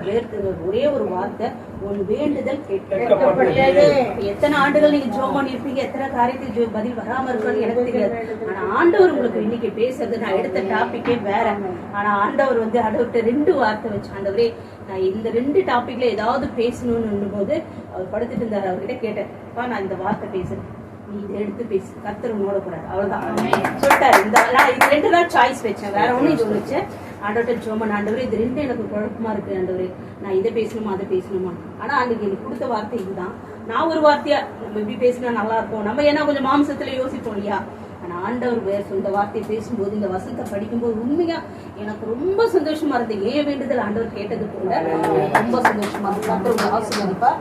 ஒரே ஒரு வார்த்தை, உன் வேண்டுதல் கேட்கப்பட்டது. எத்தனை ஆண்டுகள் நீங்க ஜெபம் பண்ணிருப்பீங்க, எத்தனை காரியத்துக்கு பதில் வராம இருக்கணும்னு எனக்கு தெரியாது. ஆனா ஆண்டவர் உங்களுக்கு இன்னைக்கு பேசுறது, நான் எடுத்த டாபிக்கே வேற. ஆனா ஆண்டவர் ஆண்டவர்கிட்ட 2 வார்த்தை வச்சு, ஆண்டவரே நான் இந்த 2 டாபிக்ல ஏதாவது பேசணும்னு போது அவர் படுத்துட்டு இருந்தாரு. அவர்கிட்ட கேட்டேன்ப்பா, நான் இந்த வார்த்தை பேசுறேன், நீ இதை எடுத்து பேசு, கர்த்தர் உன்னோட கூடாது, அவ்வளவுதான் சொல்லிட்டாரு. இது 2 தான் சாய்ஸ் வச்சேன், வேற ஒண்ணு இது வச்சேன். ஆண்டவர்கிட்ட ஜெபம், ஆண்டவரே இது 2 எனக்கு குழப்பமா இருக்கு ஆண்டவரே, நான் இதை பேசணுமா அதை பேசணுமா? ஆனா அன்னைக்கு எனக்கு கொடுத்த வார்த்தை இதுதான். நான் ஒரு வார்த்தையா நம்ம இப்படி பேசினா நல்லா இருக்கும், நம்ம ஏன்னா கொஞ்சம் மாம்சத்துல யோசிப்போம் இல்லையா? ஆனா ஆண்டவர் வேற இந்த வார்த்தையை பேசும்போது, இந்த வசனத்தை படிக்கும்போது உண்மையா எனக்கு ரொம்ப சந்தோஷமா இருந்தது. ஏன் வேண்டுதல் ஆண்டவர் கேட்டது கூட ரொம்ப சந்தோஷமா இருக்கு. ஆசீர்வதிப்பா.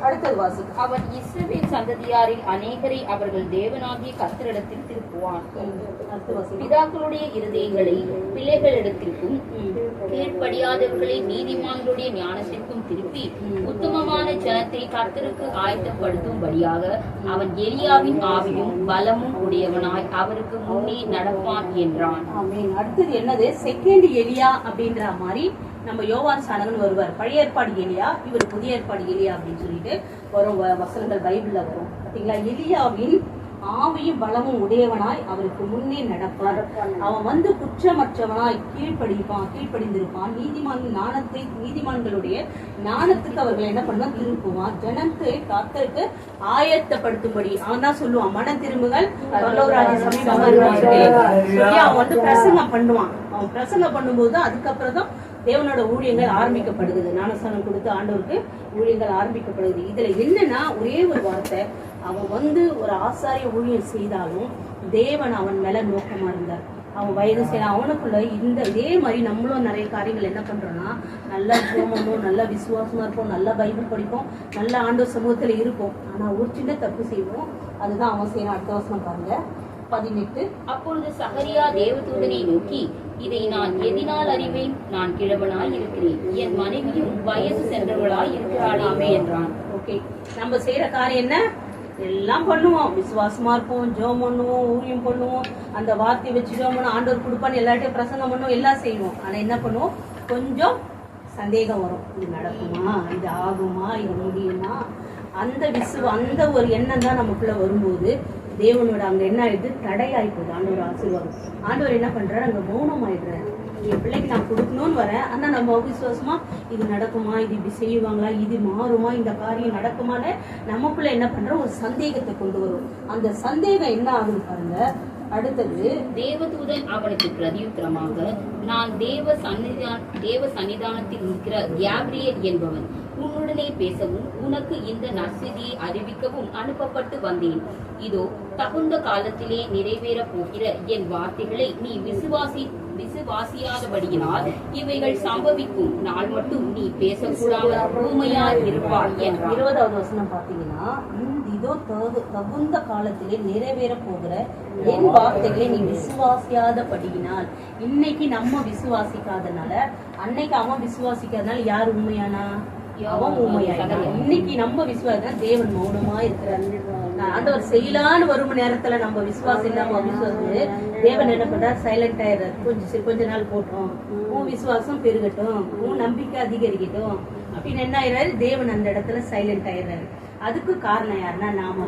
அடுத்தது வாசி. அவன் இஸ்ரவேல் சந்ததியாரில் அநேகரை அவர்கள் தேவனாகிய கர்த்தரிடத்தில் திருப்புவான். பிதாக்களுடைய இருதயங்களை பிள்ளைகளிடத்திற்கும் கீழ்ப்படியாதவர்களை நீதிமான்களுடைய ஞானத்திற்கும் திருப்பி உத்தமமான ஜனத்தை கர்த்தருக்கு ஆயத்தப்படுத்தும்படியாக அவன் எலியாவின் ஆவியும் பலமும் உடையவனாய் அவருக்கு முன்னே நடப்பான் என்றான். அடுத்தது என்னது, செகண்ட் எலியா அப்படின்ற மாதிரி நம்ம யோவான் சானகன் வருவார். பழைய ஏற்பாடு எலியா, இவர் புதிய ஏற்பாடு எலியா அப்படின்னு சொல்லிட்டு வரும் வசனங்கள் பைபிள்ல வரும். பாத்தீங்களா? எலியாவின் ஆவியும் பலமும் உடையவனாய் அவருக்கு முன்னே நடப்பார். அவன் வந்து குற்றமற்றவனாய் கீழ்ப்படிந்திருப்பான். நீதிமான்களுடைய ஞானத்துக்கு அவர்கள் என்ன பண்ணுவான், திருப்புவான். ஜனத்தை கர்த்தருக்கு ஆயத்தப்படுத்தும்படி அவன் தான் சொல்லுவான், மன திரும்புகள் பரலோகராஜ்ய சமீபமா இருக்கு. அவன் வந்து பிரசங்கம் பண்ணுவான். அவன் பிரசங்கம் பண்ணும்போது அதுக்கப்புறம் தான் தேவனோட ஊழியங்கள் ஆரம்பிக்கப்படுது. ஞானஸ்தானம் கொடுத்து ஆண்டவருக்கு ஊழியங்கள் ஆரம்பிக்கப்படுது. இதுல என்னன்னா ஒரே ஒரு வார்த்தை, அவன் வந்து ஒரு ஆசாரிய ஊழியம் செய்தாலும் தேவன் அவன் மேல நோக்கமா இருந்தார். அவன் வயது செய்யலாம் அவனுக்குள்ள இதே மாதிரி நம்மளும் நிறைய காரியங்கள் என்ன பண்றோம்னா, நல்லா ஜெபமும் நல்லா விசுவாசமா இருப்போம், நல்லா பைபிள் படிப்போம், நல்ல ஆண்டவர் சமூகத்துல இருப்போம். ஆனா ஒரு சின்ன தப்பு செய்வோம். அதுதான் அவன் செய்யறான். அடுத்த வசனம் பாருங்க 18. அப்பொழுது சகரியா தேவதூதனை நோக்கி, இதை நான் எதினால் அறிவேன்? நான் கிழவனாய் இருக்கிறேன், என் மனைவியும் வயது சென்றவளாய் இருக்கிறாளாமே என்றான். ஓகே, நம்ம செய்யற காரியம் என்ன? எல்லாம் பண்ணுவோம், விசுவாசமா இருப்போம், ஜெபம் பண்ணுவோம், ஊழியம் பண்ணுவோம், அந்த வார்த்தையை வச்சு ஜெபம் பண்ணுவோம், ஆண்டவர் கொடுப்பான்னு எல்லார்ட்டையும் பிரசங்கம் பண்ணுவோம், எல்லாம் செய்வோம். ஆனா என்ன பண்ணுவோம், கொஞ்சம் சந்தேகம் வரும். இது நடக்குமா, இது ஆகுமா, இது முடியுமா? அந்த ஒரு எண்ணம் தான் நமக்குள்ள வரும்போது தேவனோட அங்க என்ன ஆயிடுது, தடையாயி போகுது. ஆண்டவர் ஆசீர்வாதம். ஆண்டவர் என்ன பண்றாரு, அங்க மௌனம் ஆயிடுறாரு. என் பிள்ளைக்கு நான் கொடுக்கணும்னு வரேன், ஆனா நம்ம அவிசுவாசமா இது நடக்குமா, இது இப்படி செய்வாங்களா, இது மாறுமா, இந்த காரியம் நடக்குமான்னு நமக்குள்ள என்ன பண்றோம், ஒரு சந்தேகத்தை கொண்டு வரும். அந்த சந்தேகம் என்ன ஆகுது பாருங்க. அடுத்தது, தேவதூதன் அவனுக்கு பிரதியுத்தரமாக, நான் தேவ சன்னிதானத்தில் இருக்கிற கேப்ரியேல் என்பவன், உன்னுடனே பேசவும் உனக்கு இந்த நற்செய்தியை அறிவிக்கவும் அனுப்பப்பட்டு வந்தேன். இதோ தகுந்த காலத்திலே நிறைவேற போகிற என் வார்த்தைகளை நீ விசுவாசியாதபடியினால் இவைகள் சம்பவிக்கும் நாள் மட்டும் நீ பேசக்கூடாத ஊமையாய் இருப்பாய் என்றார். 20வது வசனம் பாத்தீங்கன்னா, இதோ தகுந்த காலத்திலே நிறைவேற போகிற என் வார்த்தைகளை நீ விசுவாசியாதபடியினால். இன்னைக்கு நம்ம விசுவாசிக்காதனால, அன்னைக்கு அவன் விசுவாசிக்காதனால யார் உண்மையானா? அவன் உண்மையாயிட்டான். இன்னைக்கு நம்ம விசுவாசம் தேவன் மௌனமா இருக்கிறாரு. ஆண்டவர் செய்யலான்னு வரும் நேரத்துல நம்ம விசுவாசம் இல்லாம விசுவாசம் தேவன் என்ன பண்றாரு, சைலண்ட் ஆயிடுறாரு. கொஞ்ச நாள் போட்டோம், உன் விசுவாசம் பெருகட்டும், உன் நம்பிக்கை அதிகரிக்கட்டும் அப்படின்னு என்ன ஆயிடுறாரு, தேவன் அந்த இடத்துல சைலண்ட் ஆயிடுறாரு. அதுக்கு காரணம் யாருன்னா நாம.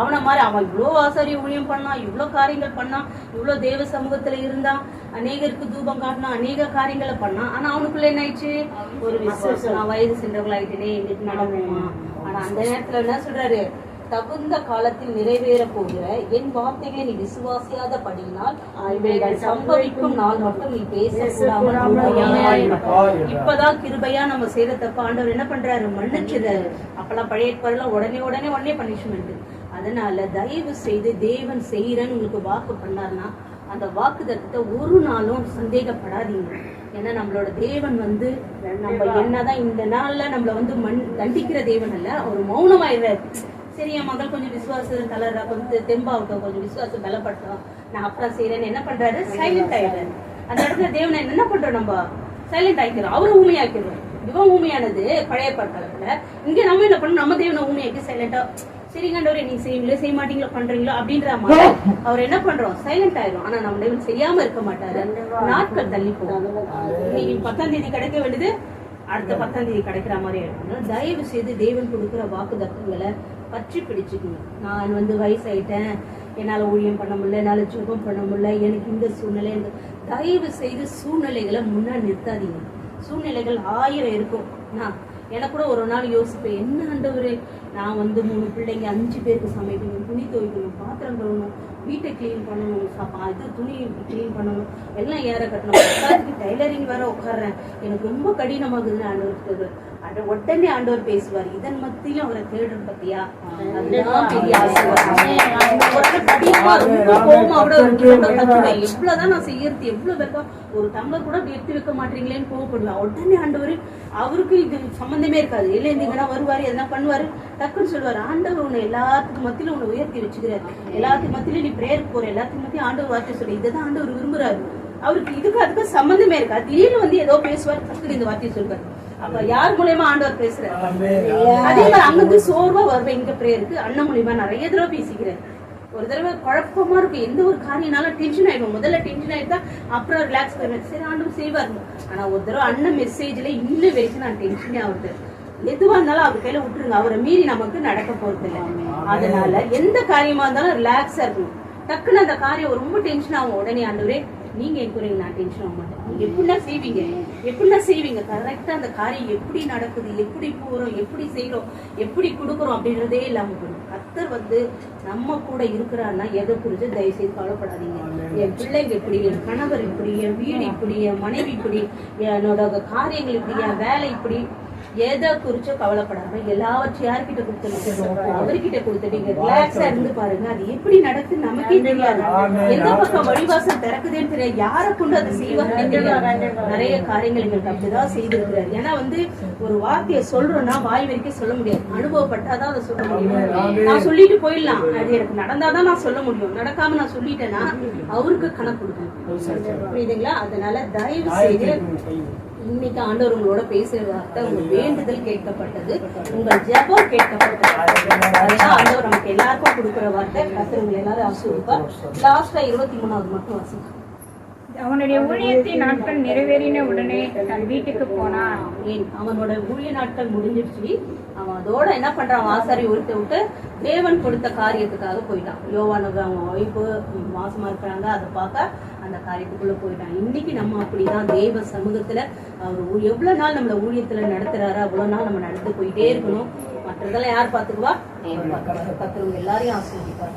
அவனை மாதிரி அவன் இவ்வளவு ஆசாரிய ஊழியம் பண்ணான், இவ்வளவு காரியங்கள் பண்ணான், இவ்வளவு தேவ சமூகத்துல இருந்தான், அநேகருக்கு தூபம் காட்டினான், அநேக காரியங்களை பண்ணான். ஆனா அவனுக்குள்ள என்ன ஆயிடுச்சு, ஒரு விசுவாசம். நான் வயது சென்றவங்களாயிட்டேனே, இன்னைக்கு நடக்குமா? ஆனா அந்த நேரத்துல என்ன சொல்றாரு, தகுந்த காலத்தில் நிறைவேற போகிற என் வார்த்தைகளை நீ விசுவாசியாத படியினால் இவைகள் சம்பவிக்கும் நாள் மட்டும் நீ பேசக்கூடாமல். இப்பதான் கிருபையா நம்ம செய்யற தப்பு ஆண்டவர் என்ன பண்றாரு, மன்னிச்சிடுறாரு. அப்பெல்லாம் பழைய ஏற்பாடுலாம் உடனே பனிஷ்மெண்ட். அதனால தயவு செய்து தேவன் செய்யறன்னு உங்களுக்கு வாக்கு பண்ணாருன்னா அந்த வாக்கு தத்துவத்தை ஒரு நாளும் சந்தேகப்படாதீங்க. ஏன்னா நம்மளோட தேவன் வந்து நம்ம என்னதான் இந்த நாள்ல நம்மள வந்து தண்டிக்கிற தேவன் அல்ல, ஒரு மௌனமாயிடுறாரு. சரி, என் மகள் கொஞ்சம் விசுவாசம் தளர்றா, கொஞ்சம் தெம்பாகட்டும், கொஞ்சம் விசுவாசம் பலப்பட்டோம், நான் அப்புறம் செய்யறேன்னு என்ன பண்றாரு, சைலண்ட் ஆயிடுறாரு. அந்த இடத்துல தேவனை என்ன பண்றோம், நம்ம சைலண்ட் ஆகிக்கிறோம், அவரும் ஊமையாக்கிறோம். இவன் ஊமையானது பழைய பாட்டாளத்துல. இங்க நம்ம என்ன பண்ணோம், நம்ம தேவனை ஊமையாக்கி சைலண்டா, சரி கண்டவரே நீங்க செய்வீங்களோ செய்ய மாட்டீங்களோ பண்றீங்களோ அப்படின்ற மாதிரி அவர் என்ன பண்றோம், சைலண்ட் ஆயிரும். ஆனா நம்ம தேவன் செய்யாம இருக்க மாட்டாரு. நாட்கள் தள்ளி போகும். இன்னைக்கு 10ஆம் தேதி கிடைக்க வேண்டியது அடுத்த 10ஆம் தேதி கிடைக்கிற மாதிரி ஆயிடும். தயவு செய்து தேவன் கொடுக்குற வாக்கு தத்துவங்களை பற்றி பிடிச்சுக்கணும். நான் வந்து வயசாயிட்டேன், என்னால ஊழியம் பண்ண முடியல, என்னால ஜெபம் பண்ண முடியல, எனக்கு இந்த சூழ்நிலை. தயவு செய்து சூழ்நிலைகளை முன்னாடி நிறுத்தாதீங்க. சூழ்நிலைகள் 1000 இருக்கும். எனக்கு கூட ஒரு நாள் யோசிப்பேன், என்ன ஆண்டவரே, நான் வந்து 3 பிள்ளைங்க 5 பேருக்கு சமைக்கணும், துணி துவைக்கணும், பாத்திரம் கழுவணும், வீட்டை கிளீன் பண்ணணும், துணி கிளீன் பண்ணணும், எல்லாம் ஏற கட்டணும், டைலரிங் வேற உட்காடுறேன், எனக்கு ரொம்ப கடினமாகுதுன்னு ஆண்டவருக்கு உடனே ஆண்டவர் பேசுவார். இதன் மத்தியிலும் அவரை தேடுற பத்தியா, அதுதான் பெரிய எவ்வளவுதான் நான் செய்யறது, எவ்வளவு வெக்கம், ஒரு டம்ளர் கூட எடுத்து வைக்க மாட்டீங்களேன்னு கோவப்படுவேன். உடனே ஆண்டவர், அவருக்கு இது சம்பந்தமே இருக்காது, இல்லை இருந்தீங்கன்னா வருவாரு, எதனா பண்ணுவாரு, டக்குன்னு சொல்லுவாரு, ஆண்டவர் உன்னை எல்லாத்துக்கும் மத்தியில உன்னை உயர்த்தி வச்சுக்கிறாரு, எல்லாத்துக்கும் மத்தியில நீ பிரேயர் போற, எல்லாத்துக்கும் மத்தியும் ஆண்டவர் வார்த்தை சொல்லு, இதுதான் ஆண்டவர் விரும்புறாரு. அவருக்கு இதுக்கு அதுக்கு சம்பந்தமே இருக்காது. திடீர்னு வந்து ஏதோ பேசுவார், டக்குன்னு இந்த வார்த்தையை சொல்வார். அப்ப யார் மூலியமா ஆண்டவர் பேசுறாரு? அதே மாதிரி அங்கிருந்து சோர்வா வருவேன் இங்க பிரேயருக்கு, அண்ணன் மூலியமா நிறைய தடவை பேசிக்கிறேன். ஒரு தடவை குழப்பமா இருக்கும், எந்த ஒரு காரியம்னாலும் டென்ஷன் ஆயிடும். முதல்ல டென்ஷன் ஆயிட்டா அப்புறம் ரிலாக்ஸ் பண்ணுவேன், சரி ஆண்டவர் செய்வாரு. ஆனா ஒரு தடவை அண்ணன் மெசேஜ்ல இன்னும் வரைக்கும் நான் டென்ஷனே ஆகுது. எதுவா இருந்தாலும் அவர் கையில விட்டுருங்க. அவரை மீறி நமக்கு நடக்க போறது இல்லை. அதனால எந்த காரியமா இருந்தாலும் ரிலாக்ஸா இருக்கணும். டக்குன்னு அந்த காரியம் ரொம்ப டென்ஷன் ஆகும். உடனே ஆண்டவரே நீங்க என்கிறீங்க, நான் டென்ஷன் ஆக மாட்டேன். நீங்க எப்படின்னா செய்வீங்க கரெக்டா அந்த காரியம் எப்படி நடக்குது, எப்படி போறோம், எப்படி செய்யறோம், எப்படி கொடுக்குறோம் அப்படின்றதே இல்லாம போடும். கர்த்தர் நம்ம கூட இருக்கிறாருன்னா எதை குறித்து தயவு செய்து கவலைப்படாதீங்க. என் பிள்ளைங்க இப்படி, என் கணவர் இப்படி, என் வீடு இப்படி, என் மனைவி இப்படி, என்னோட காரியங்கள் இப்படி, என் வேலை இப்படி, எதை குறிச்சோ கவலைப்படாம எல்லாவற்றையும் யார்கிட்ட கொடுத்துருக்கோம், அவர்கிட்ட கொடுத்துட்டீங்க. ரிலாக்ஸா இருந்து பாருங்க. அது எப்படி நடக்குது நமக்கே தெரியாது. எந்த பக்கம் வழிவாசல் திறக்குதுன்னு தெரியாது. யாரை கொண்டு அதை செய்வாங்கன்னு தெரியாது. நிறைய காரியங்கள் எங்களுக்கு அப்படிதான் செய்திருக்கிறாரு. ஏன்னா ஒரு வார்த்தையை சொல்றோம்னா வாய் வரைக்கும் சொல்ல முடியாது. அனுபவப்பட்டாதான் அதை சொல்ல முடியும். நான் சொல்லிட்டு போயிடலாம், அது எனக்கு நடந்தாதான் நான் சொல்ல முடியும். நடக்காம நான் சொல்லிட்டேன்னா அவருக்கு கணக்கு கொடுக்கணும். புரியுதுங்களா? அதனால தயவு செய்து இன்னைக்கு ஆண்டவர் உங்களோட பேசுற வார்த்தை, உங்க வேண்டுதல் கேட்கப்பட்டது, உங்கள் ஜெபம் கேட்கப்பட்டது. அதுதான் ஆண்டவர் நமக்கு எல்லாருக்கும் கொடுக்குற வார்த்தை. கர்த்தர் உங்களை எல்லாரும் ஆசீர்வதிப்பார். லாஸ்டா 23வது மட்டும் வாசிங்க. அவனுடைய ஊழியத்தின் நாட்கள் நிறைவேறின உடனே தன் வீட்டுக்கு போனான். அவனோட ஊழிய நாட்கள் முடிஞ்சிருச்சு. அவன் அதோட என்ன பண்றான், ஆசாரி ஒருத்த விட்டு தேவன் கொடுத்த காரியத்துக்காக போயிட்டான். யோவானுக்கு அவங்க ஒய்ஃபு மாசமா இருக்கிறாங்க, அதை பார்க்க அந்த காரியத்துக்குள்ள போயிட்டான். இன்னைக்கு நம்ம அப்படிதான் தேவ சமூகத்துல அவர் எவ்வளவு நாள் நம்மள ஊழியத்துல நடத்துறாரு அவ்வளவு நாள் நம்ம நடந்து போயிட்டே இருக்கணும். மற்றதெல்லாம் யார் பாத்துக்குவா? தேவன் பார்த்துக்குவார். கர்த்தர் எல்லாரையும் ஆசீர்வதிப்பார்.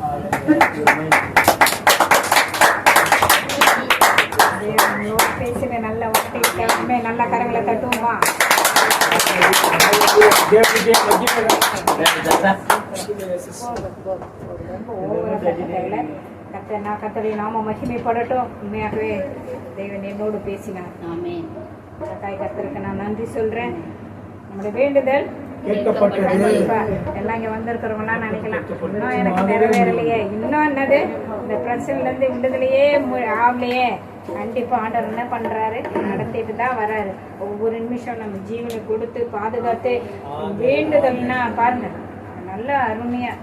பேசுற நல்ல வார்த்தை நல்ல கரங்களை தட்டுவோமா? கர்த்தருடைய நாம மகிமைப்படட்டும். உண்மையாகவே தேவன் என்னோடு பேசினார். தாய் கர்த்தருக்கு நான் நன்றி சொல்றேன். நம்முடைய வேண்டுதல் எல்லாம் இங்க வந்திருக்கிறவங்கலாம் நினைக்கலாம், இன்னும் எனக்கு நிறைவேறலையே, இன்னும் என்னது இந்த பிரச்சனைல இருந்து விடுதலையே ஆகலையே. கண்டிப்பா ஆண்டவர் என்ன பண்றாரு, நடத்திட்டு தான் வராரு. ஒவ்வொரு நிமிஷம் நம்ம ஜீவனை கொடுத்து பாதுகாத்து வேண்டுதல்னா பாருங்க, நல்ல அருமையா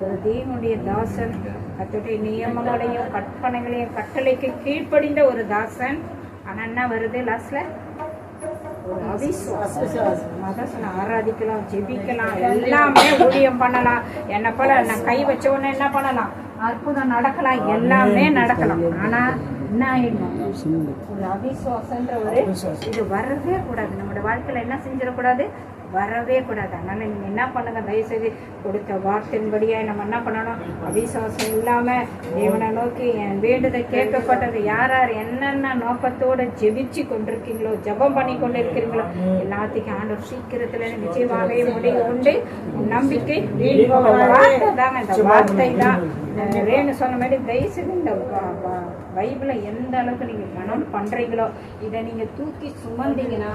ஒரு தேவனுடைய தாசன் கர்த்தருடைய நியமங்களையும் கற்பனைகளையும் கட்டளைக்கு கீழ்ப்படிந்த ஒரு தாசன். ஆனா என்ன வருது லாஸ்ட்ல, ஒரு அவிசுவாசம். ஆராதிக்கலாம், ஜெபிக்கலாம், எல்லாமே ஊழியம் பண்ணலாம். என்ன போல நான் கை வச்ச உடனே என்ன பண்ணலாம், அற்புதம் நடக்கலாம், எல்லாமே நடக்கலாம். ஆனா என்ன ஆயிடணும், ஒரு அவிசுவாசன்ற ஒரு இது வரவே கூடாது. நம்மளோட வாழ்க்கையில என்ன செஞ்சிடக்கூடாது, வரவே கூடாது. அதனால நீங்க என்ன பண்ணுங்க, தயவுசெய்து கொடுத்த வார்த்தையின்படியா நம்ம என்ன பண்ணணும், அவிசுவாசம் இல்லாம தேவனை நோக்கி என் வேண்டுதல் கேட்கப்பட்டது. யார் யார் என்னென்ன நோக்கத்தோட ஜெபிச்சு கொண்டிருக்கீங்களோ, ஜெபம் பண்ணி கொண்டு இருக்கிறீங்களோ, எல்லாத்துக்கும் ஆண்டவர் சீக்கிரத்துல நிச்சயமாகவே முடிவு உண்டு. நம்பிக்கை வார்த்தை தாங்க, இந்த வார்த்தை தான். ரேணு சொன்ன மாதிரி தயவுசெய்து இந்த பைபிளை எந்த அளவுக்கு நீங்க கனம் பண்றீங்களோ, இதை நீங்க தூக்கி சுமந்தீங்கன்னா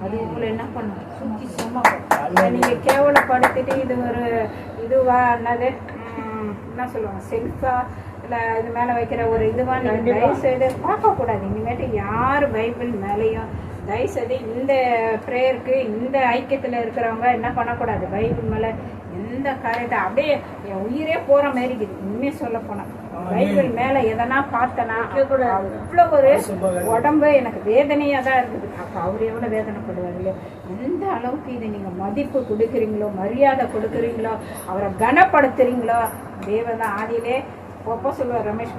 அது உங்களை என்ன பண்ணும், தூக்கி சுமக்கும். இதை நீங்க கேவலப்படுத்திட்டு இது ஒரு இதுவா என்னது என்ன சொல்லுவாங்க, செல்ஃபா இல்லை இது மேலே வைக்கிற ஒரு இதுவா நீங்கள் தயவுசெய்து பார்க்கக்கூடாது. இனிமேட்டு யார் பைபிள் மேலேயும் தயவுசெய்து இந்த ப்ரேயருக்கு இந்த ஐக்கியத்தில் இருக்கிறவங்க என்ன பண்ணக்கூடாது, பைபிள் மேலே எந்த காரியத்தை அப்படியே என் உயிரே போகிற மாதிரி இருக்குது. உண்மையை சொல்ல போனால் பைபிள் மேலே எதனா பார்த்தனா அவ்வளோ ஒரு உடம்பு எனக்கு வேதனையாக தான் இருக்குது. அப்போ அவர் எவ்வளோ வேதனைப்படுவார் இல்லையா? எந்த அளவுக்கு இதை நீங்கள் மதிப்பு கொடுக்குறீங்களோ, மரியாதை கொடுக்குறீங்களோ, அவரை கனப்படுத்துறீங்களோ, தேவதான் ஆதியிலே ஒப்ப சொல்லுவார் ரமேஷ்,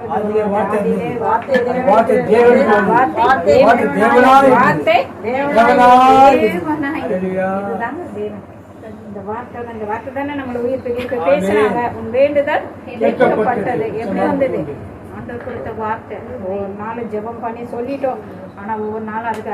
இந்த வார்த்தை தானே நம்மள உயிர் பேசினாங்க. உன் வேண்டுதல் கேட்கப்பட்டது. எப்படி வந்தது, ஆண்டவர் கொடுத்த வார்த்தை. ஒவ்வொரு நாளும் ஜெபம் பண்ணி சொல்லிட்டோம். ஆனா ஒவ்வொரு நாளும் அதுக்கு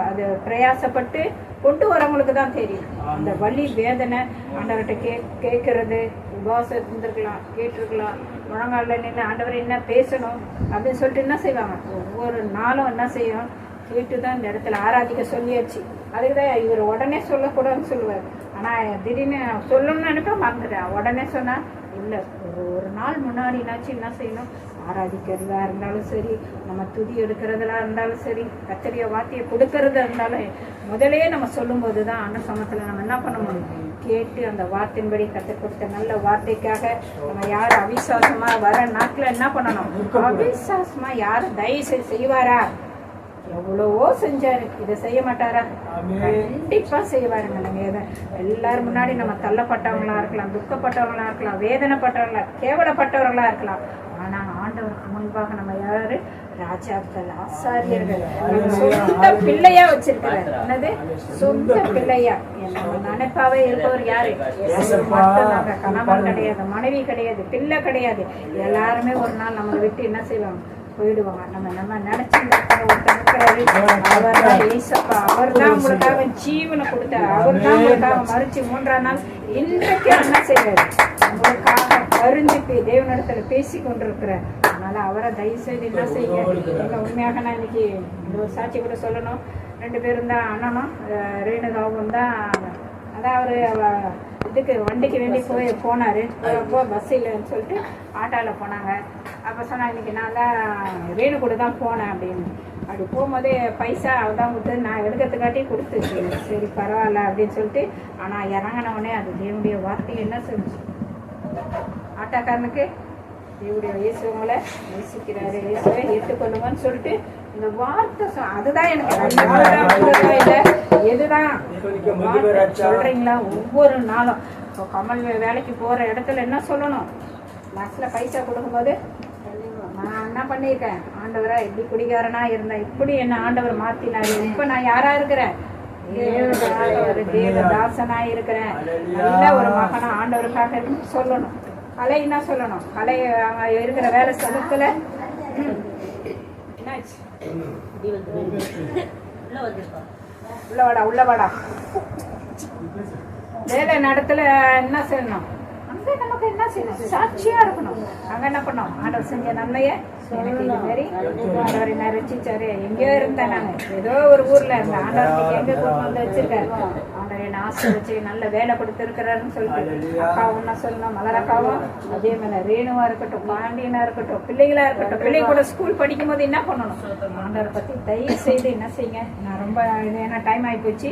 அது பிரயாசப்பட்டு கொண்டு வரவங்களுக்கு தான் தெரியும் அந்த வலி வேதனை. ஆண்டவர்கிட்ட கேட்கறது, உபவாசம் இருந்திருக்கலாம், கேட்டிருக்கலாம், முழங்கால நின்று ஆண்டவர் என்ன பேசணும் அப்படின்னு சொல்லிட்டு என்ன செய்வாங்க, ஒவ்வொரு நாளும் என்ன செய்யும், கேட்டு தான் இந்த இடத்துல ஆராதிக்க சொல்லியாச்சு. அதுக்கு தான் இவர் உடனே சொல்லக்கூடாதுன்னு சொல்லுவார். ஆனால் திடீர்னு சொல்லணும்னு நினைப்பா மறந்துட்டேன். உடனே சொன்னால் இல்லை, ஒரு நாள் முன்னாடினாச்சும் என்ன செய்யணும், ஆராதிக்கிறதா இருந்தாலும் சரி, நம்ம துதி எடுக்கிறதா இருந்தாலும் சரி, கத்தரிய வார்த்தையை கொடுக்கறதா இருந்தாலும் முதலே நம்ம சொல்லும்போது தான் அந்த சமயத்தில் நம்ம என்ன பண்ண முடியும், கேட்டு அந்த வார்த்தையின்படி கற்றுக் கொடுத்த நல்ல வார்த்தைக்காக நம்ம யார் அவிசுவாசமாக வர நாட்டில் என்ன பண்ணணும், அவிசுவாசமாக யாரும் தயவு செய்வாரா, எவ்வளவோ செஞ்சாரு, இதை செய்ய மாட்டாரா? கண்டிப்பா செய்வாருங்க. நம்ம எல்லாரும் முன்னாடி நம்ம தள்ளப்பட்டவங்களா இருக்கலாம், துக்கப்பட்டவங்களா இருக்கலாம், வேதனைப்பட்டவங்களா, கேவலப்பட்டவர்களா இருக்கலாம். ஆனா ஆண்டவருக்கு முன்பாக நம்ம யாரு? ராஜாக்கள், ஆசாரியர்கள், சொந்த பிள்ளையா வச்சிருக்கிறார். என்னது? சொந்த பிள்ளையா. நம்ம நினைப்பாவே இருப்பவர் யாரு? மட்டும்தாங்க. கணவன் கிடையாது, மனைவி கிடையாது, பிள்ளை கிடையாது. எல்லாருமே ஒரு நாள் நம்மளை விட்டு என்ன செய்வாங்க? போயிடுவாங்க. நம்ம நினைச்சிருந்தாரு அவர் தான் ஏசப்பா, அவர் தான் உங்களுக்காக ஜீவனை கொடுத்தார், அவர் தான் உங்களுக்காக மறிச்சு 3ஆம் நாள் இன்றைக்கு என்ன செய்வாரு? உங்களுக்காக அறிஞ்சு தேவனிடத்துல பேசி கொண்டிருக்கிறார். அதனால அவரை தயவு செய்து என்ன செய்யுங்க. உண்மையாக நான் இன்னைக்கு ஒரு சாட்சி கூட சொல்லணும். 2 பேரும் தான், அண்ணனும் ரேணுகாவும் தான். அதான் அவரு இதுக்கு வண்டிக்கு வேண்டி போனாரு. அப்போ பஸ் இல்லைன்னு சொல்லிட்டு ஆட்டோவில் போனாங்க. அப்போ சொன்னா இன்னைக்கு நான் தான் ரேணு கூட தான் போனேன் அப்படின்னு. அப்படி போகும்போதே பைசா அவதான் கொடுத்து நான் எடுக்கிறதுக்காட்டி கொடுத்துச்சு. சரி பரவாயில்ல அப்படின்னு சொல்லிட்டு. ஆனால் இறங்கினவுடனே அது தேவனுடைய வார்த்தை என்ன செஞ்சு ஆட்டோக்காரனுக்கு தேவனுடைய இயேசுவங்களை நேசிக்கிறாரு, இயேசுவை ஏற்றுக்கொள்ளுங்கன்னு சொல்லிட்டு இந்த வார்த்தை அதுதான் எனக்கு இல்லை. எதுதான் சொல்றீங்களா? ஒவ்வொரு நாளும் இப்போ கமல் வேலைக்கு போற இடத்துல என்ன சொல்லணும்? லாஸ்ட்ல பைசா கொடுக்கும்போது நான் என்ன பண்ணியிருக்கேன்? ஆண்டவரா இப்படி குடிகாரனா இருந்தேன், இப்படி என்ன ஆண்டவர் மாத்தினாரு, இப்ப நான் யாரா இருக்கிறேன்? தேவதாசனா இருக்கிறேன், நல்ல ஒரு மகனா ஆண்டவருக்காக சொல்லணும். கலை என்ன சொல்லணும்? கலை அங்க இருக்கிற வேலை ஸ்தலத்துல என்னாச்சு? உள்ளவாடா வேலை நடத்துல என்ன செய்யணும்? அங்க நமக்கு என்ன செய்யணும்? சாட்சியா இருக்கணும். அங்க என்ன பண்ணோம்? ஆண்டவர் செஞ்ச நன்மையை எனக்கு இது மாதிரி ஆண்டவர் என்ன ரசிச்சாரு. எங்கேயோ இருந்தேன் நாங்க, ஏதோ ஒரு ஊர்ல இருந்தேன். ஆண்டவர் எங்க கூட்டு வந்து வச்சிருக்காரு. ஆண்டவர் என்ன ஆசை வச்சு நல்ல வேலை கொடுத்துருக்கிறாருன்னு சொல்லிட்டு அக்காவும் என்ன சொல்லணும்? மலரக்காவும் அதே மாதிரி ரேணுவா இருக்கட்டும், பாண்டியனா இருக்கட்டும், பிள்ளைகளா இருக்கட்டும், பிள்ளை கூட ஸ்கூல் படிக்கும் போது என்ன பண்ணணும்? ஆண்டவரை பத்தி தயவு செய்து என்ன செய்யுங்க. நான் ரொம்ப ஏன்னா டைம் ஆகி போச்சு,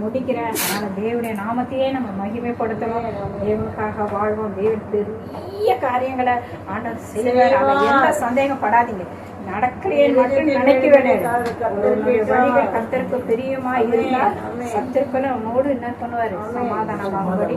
முடிக்கிறேன். அதனால தேவனுடைய நாமத்தையே நம்ம மகிமைப்படுத்தணும், தேவனுக்காக வாழ்வோம். தேவன் பெரிய காரியங்களை ஆண்டவர் செய்வார். எந்த சந்தேகப்படாதீங்க. நடக்கலையே மட்டும் நினைக்க வேண்டியது. வழிகள் கர்த்தருக்கு பிரியமா இருந்தால் சத்துருக்களை உன்னோடு என்ன பண்ணுவாரு? சமாதானமாகும்படி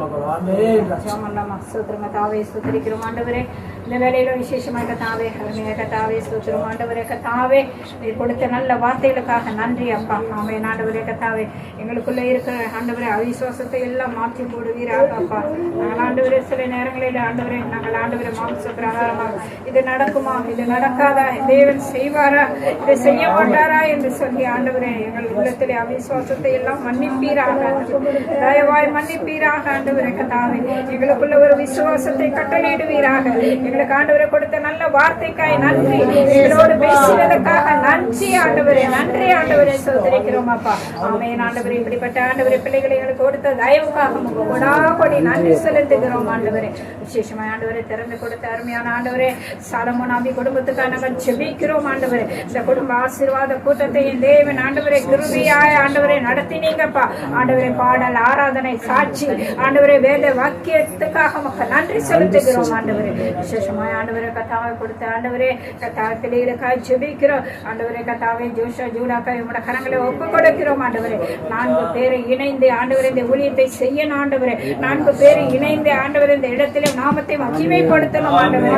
ஜெபம் ஸ்தோத்திரம் தாவே ஸ்தோத்திரிக்கிறோம் ஆண்டவரே. இந்த வேலையில விசேஷமாக தாவே அருமையாக தாவே ஸ்தோத்திரம் ஆண்டவரே. கத்தாவே நீர் கொடுத்த நல்ல வார்த்தைகளுக்காக நன்றி அப்பா. ஆமே ஆண்டவரே. கத்தாவே எங்களுக்குள்ள இருக்கிற ஆண்டவரே அவிசுவாசத்தை எல்லாம் மாற்றி போடுவீராக அப்பா. நாங்கள் ஆண்டவரே சில நேரங்களில் ஆண்டவரே நாங்கள் ஆண்டவரே மாம்ச பிரகாரமாக இது நடக்குமா, இது நடக்காதா, தேவன் செய்வாரா, இதை செய்ய மாட்டாரா என்று சொல்லி ஆண்டவரே எங்கள் உள்ளத்திலே அவிசுவாசத்தை எல்லாம் மன்னிப்பீராக, தயவாய் மன்னிப்பீராக ஆண்டவரே. கத்தாவே எங்களுக்குள்ள ஒரு விசுவாசத்தை கட்டளையிடுவீராக. எங்களுக்கு ஆண்டவரை கொடுத்த நல்ல வார்த்தைக்காய் நன்றி, எங்களோடு பேசினதற்காக நன்றி ஆண்டவரே. நன்றி ஆண்டவரே சோதரிக்கிறோம் அப்பா. ஆமென் ஆண்டவரே. இப்படிப்பட்ட ஆண்டவரே பிள்ளைகளை எங்களுக்கு கொடுத்த தயவுக்காக கொடாகொடி நன்றி செலுத்துகிறோம் ஆண்டவரே. விசேஷமாய் ஆண்டவரை திறந்து கொடுத்த அருமையான ஆண்டவரே சாலமோன் ஆவி குடும்பத்துக்காக நாங்கள் ஜெபிக்கிறோம் ஆண்டவரே. இந்த குடும்ப ஆசீர்வாத கூட்டத்தை தேவன் ஆண்டவரே கிருபையாய் ஆண்டவரை நடத்தினீங்கப்பா ஆண்டவரே. பாடல், ஆராதனை, சாட்சி ஆண்டவரே, வேத வாக்கியத்துக்காக மக்கள் நன்றி செலுத்துகிறோம் ஆண்டவரே. விசேஷமாய் ஆண்டவரே கத்தாவை கொடுத்த ஆண்டவரே கத்தாவை பிள்ளைகளுக்காக ஜெபிக்கிறோம் ஆண்டவரே. கத்தாவை ஜோஷா ஜூடாக்கா உங்களோட கரங்களை ஒப்பு கொடுக்கிறோம் ஆண்டவரே. 4 பேரை இணைந்து ஆண்டவரே இந்த ஊழியத்தை செய்யணும் ஆண்டவரே. 4 பேரை இணைந்து ஆண்டவரே இந்த இடத்திலே நாமத்தை மகிமைப்படுத்தணும் ஆண்டவரே.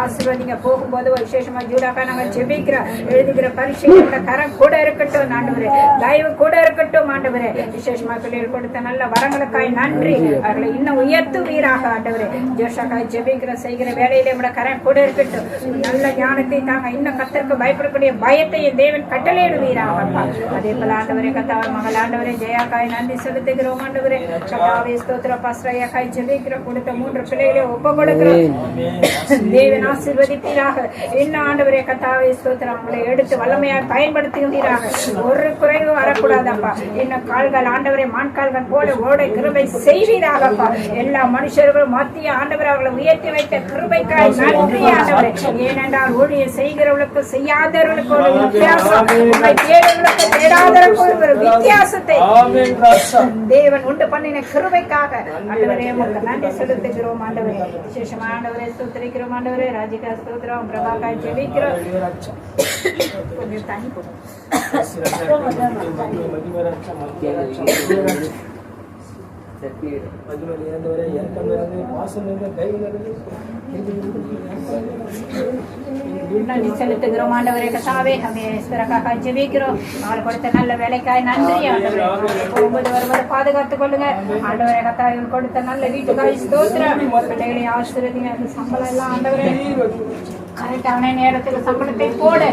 ஆசீர்வாதிங்க. போகும்போது விசேஷமா ஜூடாக்கா நாங்கள் ஜெபிக்கிறோம். எழுதுகிற பரிசையோட கரம் கூட இருக்கட்டும் ஆண்டவரே, தயவு கூட இருக்கட்டும் ஆண்டவரே. விசேஷமா பிள்ளைகள் கொடுத்த நல்ல வரங்களுக்காய் நன்றி. அவர்களை இன்னும் உயர்த்துவீராக ஆண்டவரே. ஜோஷாக்காய் ஜெபிக்கிற செய்கிற வேலையில விட கரம் கூட இருக்கட்டும். நல்ல ஞானத்தை தாங்க, இன்னும் கர்த்தருக்கு பயப்படக்கூடிய பயத்தை தேவன் கட்டளையிடுவீராக அப்பா. அதே போல ஆண்டவரே கத்தாவை மகள் ஆண்டவரே ஜெயாக்காய் நன்றி செலுத்துகிறோம் ஆண்டவரே. கத்தாவை ஸ்தோத்திர பாஸ்ரையாக்காய் ஜெபிக்கிற கொடுத்த 3 பிள்ளைகளை ஒப்பு கொடுக்கிறோம். தேவன் ஆசீர்வதிப்பீராக. இன்னும் ஆண்டவரே கத்தாவை ஸ்தோத்திரம் அவங்களை எடுத்து வல்லமையாக பயன்படுத்துவீராக. ஒரு குறைவு வர விடக்கூடாதப்பா. இன்னும் கால்கள் ஆண்டவரை மான்கால்கள் போல ஓட கிருபை செய்வீராகப்பா. எல்லா மனுஷர்களும் மத்திய ஆண்டவர் அவர்களை உயர்த்தி வைத்த கிருபைக்காய் நன்றி ஆண்டவரே. ஏனென்றால் ஊழியம் செய்கிறவர்களுக்கு செய்யாதவர்களுக்கு ஒரு வித்தியாசம், உங்களை தேடுவர்களுக்கு தேடாதவர்களுக்கு ஒரு வித்தியாசத்தை தேவன் உண்டு பண்ணின கிருபைக்காக ஆண்டவரே உங்களுக்கு நன்றி செலுத்துகிறோம் ஆண்டவரே. விசேஷமா ஆண்டவரே ஸ்தோத்திரிக்கிறோம் ஆண்டவரே. ராஜிகா ஸ்தோத்திரம் பிரபாகாய் ஜெபிக்கிறோம். கொஞ்சம் தண்ணி போடும். நன்றி செலுத்துகிறோம் ஆண்டவரே. கர்த்தாவே அமேஸ்வரக்காக ஜெபிக்கிறோம். நாள் கொடுத்த நல்ல வேலைக்காய் நன்றி ஆண்டவரே. போகும்போது வரும்போது பாதுகாத்துக் கொள்ளுங்க ஆண்டவரே. கர்த்தாவே கொடுத்த நல்ல வீட்டுக்காய் ஸ்தோத்திரம். பிள்ளைகளை ஆசீர்வதிங்க. அந்த சம்பளம் எல்லாம் ஆண்டவரே கரெக்டான நேரத்தில் சம்பளத்தை போட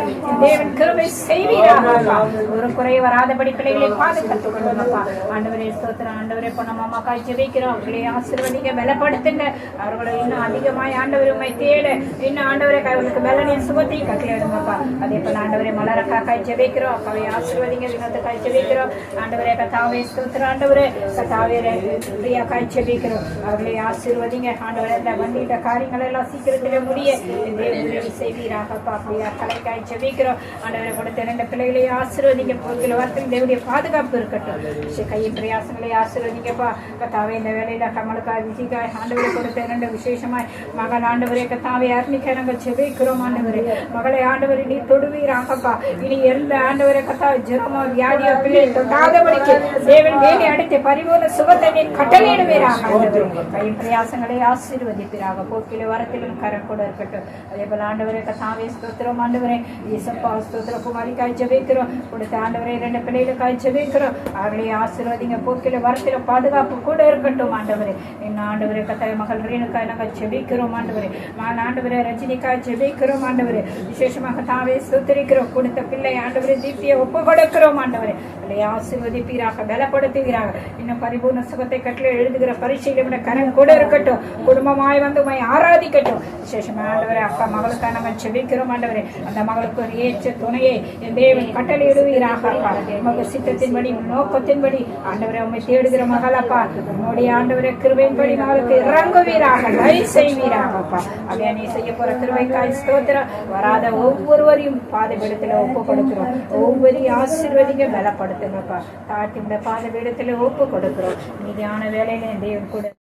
தேவன் கிருபை செய்வீராகப்பா. ஒரு குறை வராதபடி பிள்ளைகளை பாதுகாத்துக் கொள்ளுங்கப்பா ஆண்டவரே. ஸ்தோத்திரம் ஆண்டவரே. இப்போ நம்ம அம்மாக்காய் ஜெபிக்கிறோம். அவர்களை ஆசீர்வதிங்க, பலப்படுத்துங்க. அவர்களை இன்னும் அதிகமாய் ஆண்டவரை உண்மை தேட இன்னும் ஆண்டவரை அவர்களுக்கு பலனையும் சுகத்தையும் கட்டளையிடுங்கப்பா. அதே போல ஆண்டவரை மலரக்காய் ஜெபிக்கிறோம். அக்காவை ஆசீர்வதிங்க. வினோதக்காய் ஜெபிக்கிறோம் ஆண்டவரே. கத்தாவே ஸ்தோத்திரம் ஆண்டவரே. கத்தாவே பிரியாக்காய் ஜெபிக்கிறோம். அவர்களை ஆசீர்வதிங்க ஆண்டவரே. இந்த வண்டியிட்ட காரியங்கள் எல்லாம் சீக்கிரத்திலே முடிய செய்வீராகப்பா. அப்படியா கலைக்காய் ஜெபிக்கிறோம் ஆண்டவரை. கொடுத்த 2 பிள்ளைகளை ஆசீர்வதிங்க. போகிற வாரத்தில் தேவனுடைய பாதுகாப்பு இருக்கட்டும். கையின் பிரயாசங்களை ஆசீர்வதிங்கப்பா. கத்தாவே இந்த வேலையில கமலுக்காய் விஜய்க்காய் ஆண்டவரை கொடுத்த 2 விசேஷமாய் மகள் ஆண்டவரே. கத்தாவே அர்ணிக்க நாங்கள் ஜெபிக்கிறோம் ஆண்டவரே. மகளை ஆண்டவரை நீ தொடுவீராகப்பா. இனி எந்த ஆண்டவரை கத்தாவை ஜெரமோ வியாதியோ பிள்ளை தொடாதபடிக்கு தேவன் வேலை அடித்து பரிபூர்ண சுகத்தை நீ கட்டளையிடுவீராக ஆண்டவரே. கையின் பிரயாசங்களை ஆசீர்வதிப்பீராக. போக்கில வரத்திலும் கரம் கூட இருக்கட்டும். அதே போல ஆண்டவரே கத்தாவே ஸ்தோத்திரம் ஆண்டவரே. இயேசப்பா ஸ்தோத்திர குமாரிக்காய் ஜெபிக்கிறோம். கொடுத்த ஆண்டவரே 2 பிள்ளைகளுக்காய் ஜெபிக்கிறோம். அவர்களை ஆசீர்வதிங்க. போக்கில வரத்தில பாதுகாப்பு கூட இருக்கட்டும் ஆண்டவரே. என்ன ஆண்டவரே கத்தாவே மகள் ரீனுக்காய் நாங்கள் ஜெபிக்கிறோம் ஆண்டவரே. நான் ஆண்டவரே ரஜினிக்காய் ஜெபிக்கிறோம் ஆண்டவரே. விசேஷமாக தாவே ஸ்தோத்திரிக்கிறோம். கொடுத்த பிள்ளை ஆண்டவரே தீப்தியை ஒப்பு கொடுக்கிறோம் ஆண்டவரே. அதை ஆசீர்வதிப்பீராக, பலப்படுத்துவீராக. இன்னும் பரிபூர்ண சுகத்தை கட்டளை எழுதுகிற பரீட்சையில விட கரம் கூட இருக்கட்டும். குடும்பமாய் வந்து உண்மை ஆராதிக்கட்டும். விசேஷமாக ஆண்டவரே அக்கா மகளுக்காக நாங்கள் ஜெபிக்கிறோம் ஆண்டவரே. அந்த மகளுக்கு ஒரு ஏற்ற துணையை என் தேவன் கட்டளையிடுவீராக. உமக்கு சித்தத்தின்படி நோக்கத்தின்படி ஆண்டவரை உண்மை தேடுகிற மகளப்பா. உன்னுடைய ஆண்டவரை கிருபையின்படி மகளுக்கு இறங்குவீராக, தயவு செய்வீராகப்பா. அப்படியே நீ செய்ய போற கிருபைக்காய் ஸ்தோத்திரம். வராத ஒவ்வொருவரையும் பாதபீடத்துல ஒப்பு கொடுக்கிறோம். ஒவ்வொரு ஆசீர்வதிங்க, பலப்படுத்துங்கப்பா. தாட்டியோட பாதபீடத்துல ஒப்பு கொடுக்கிறோம். மீதியான வேலையில தேவன் கூட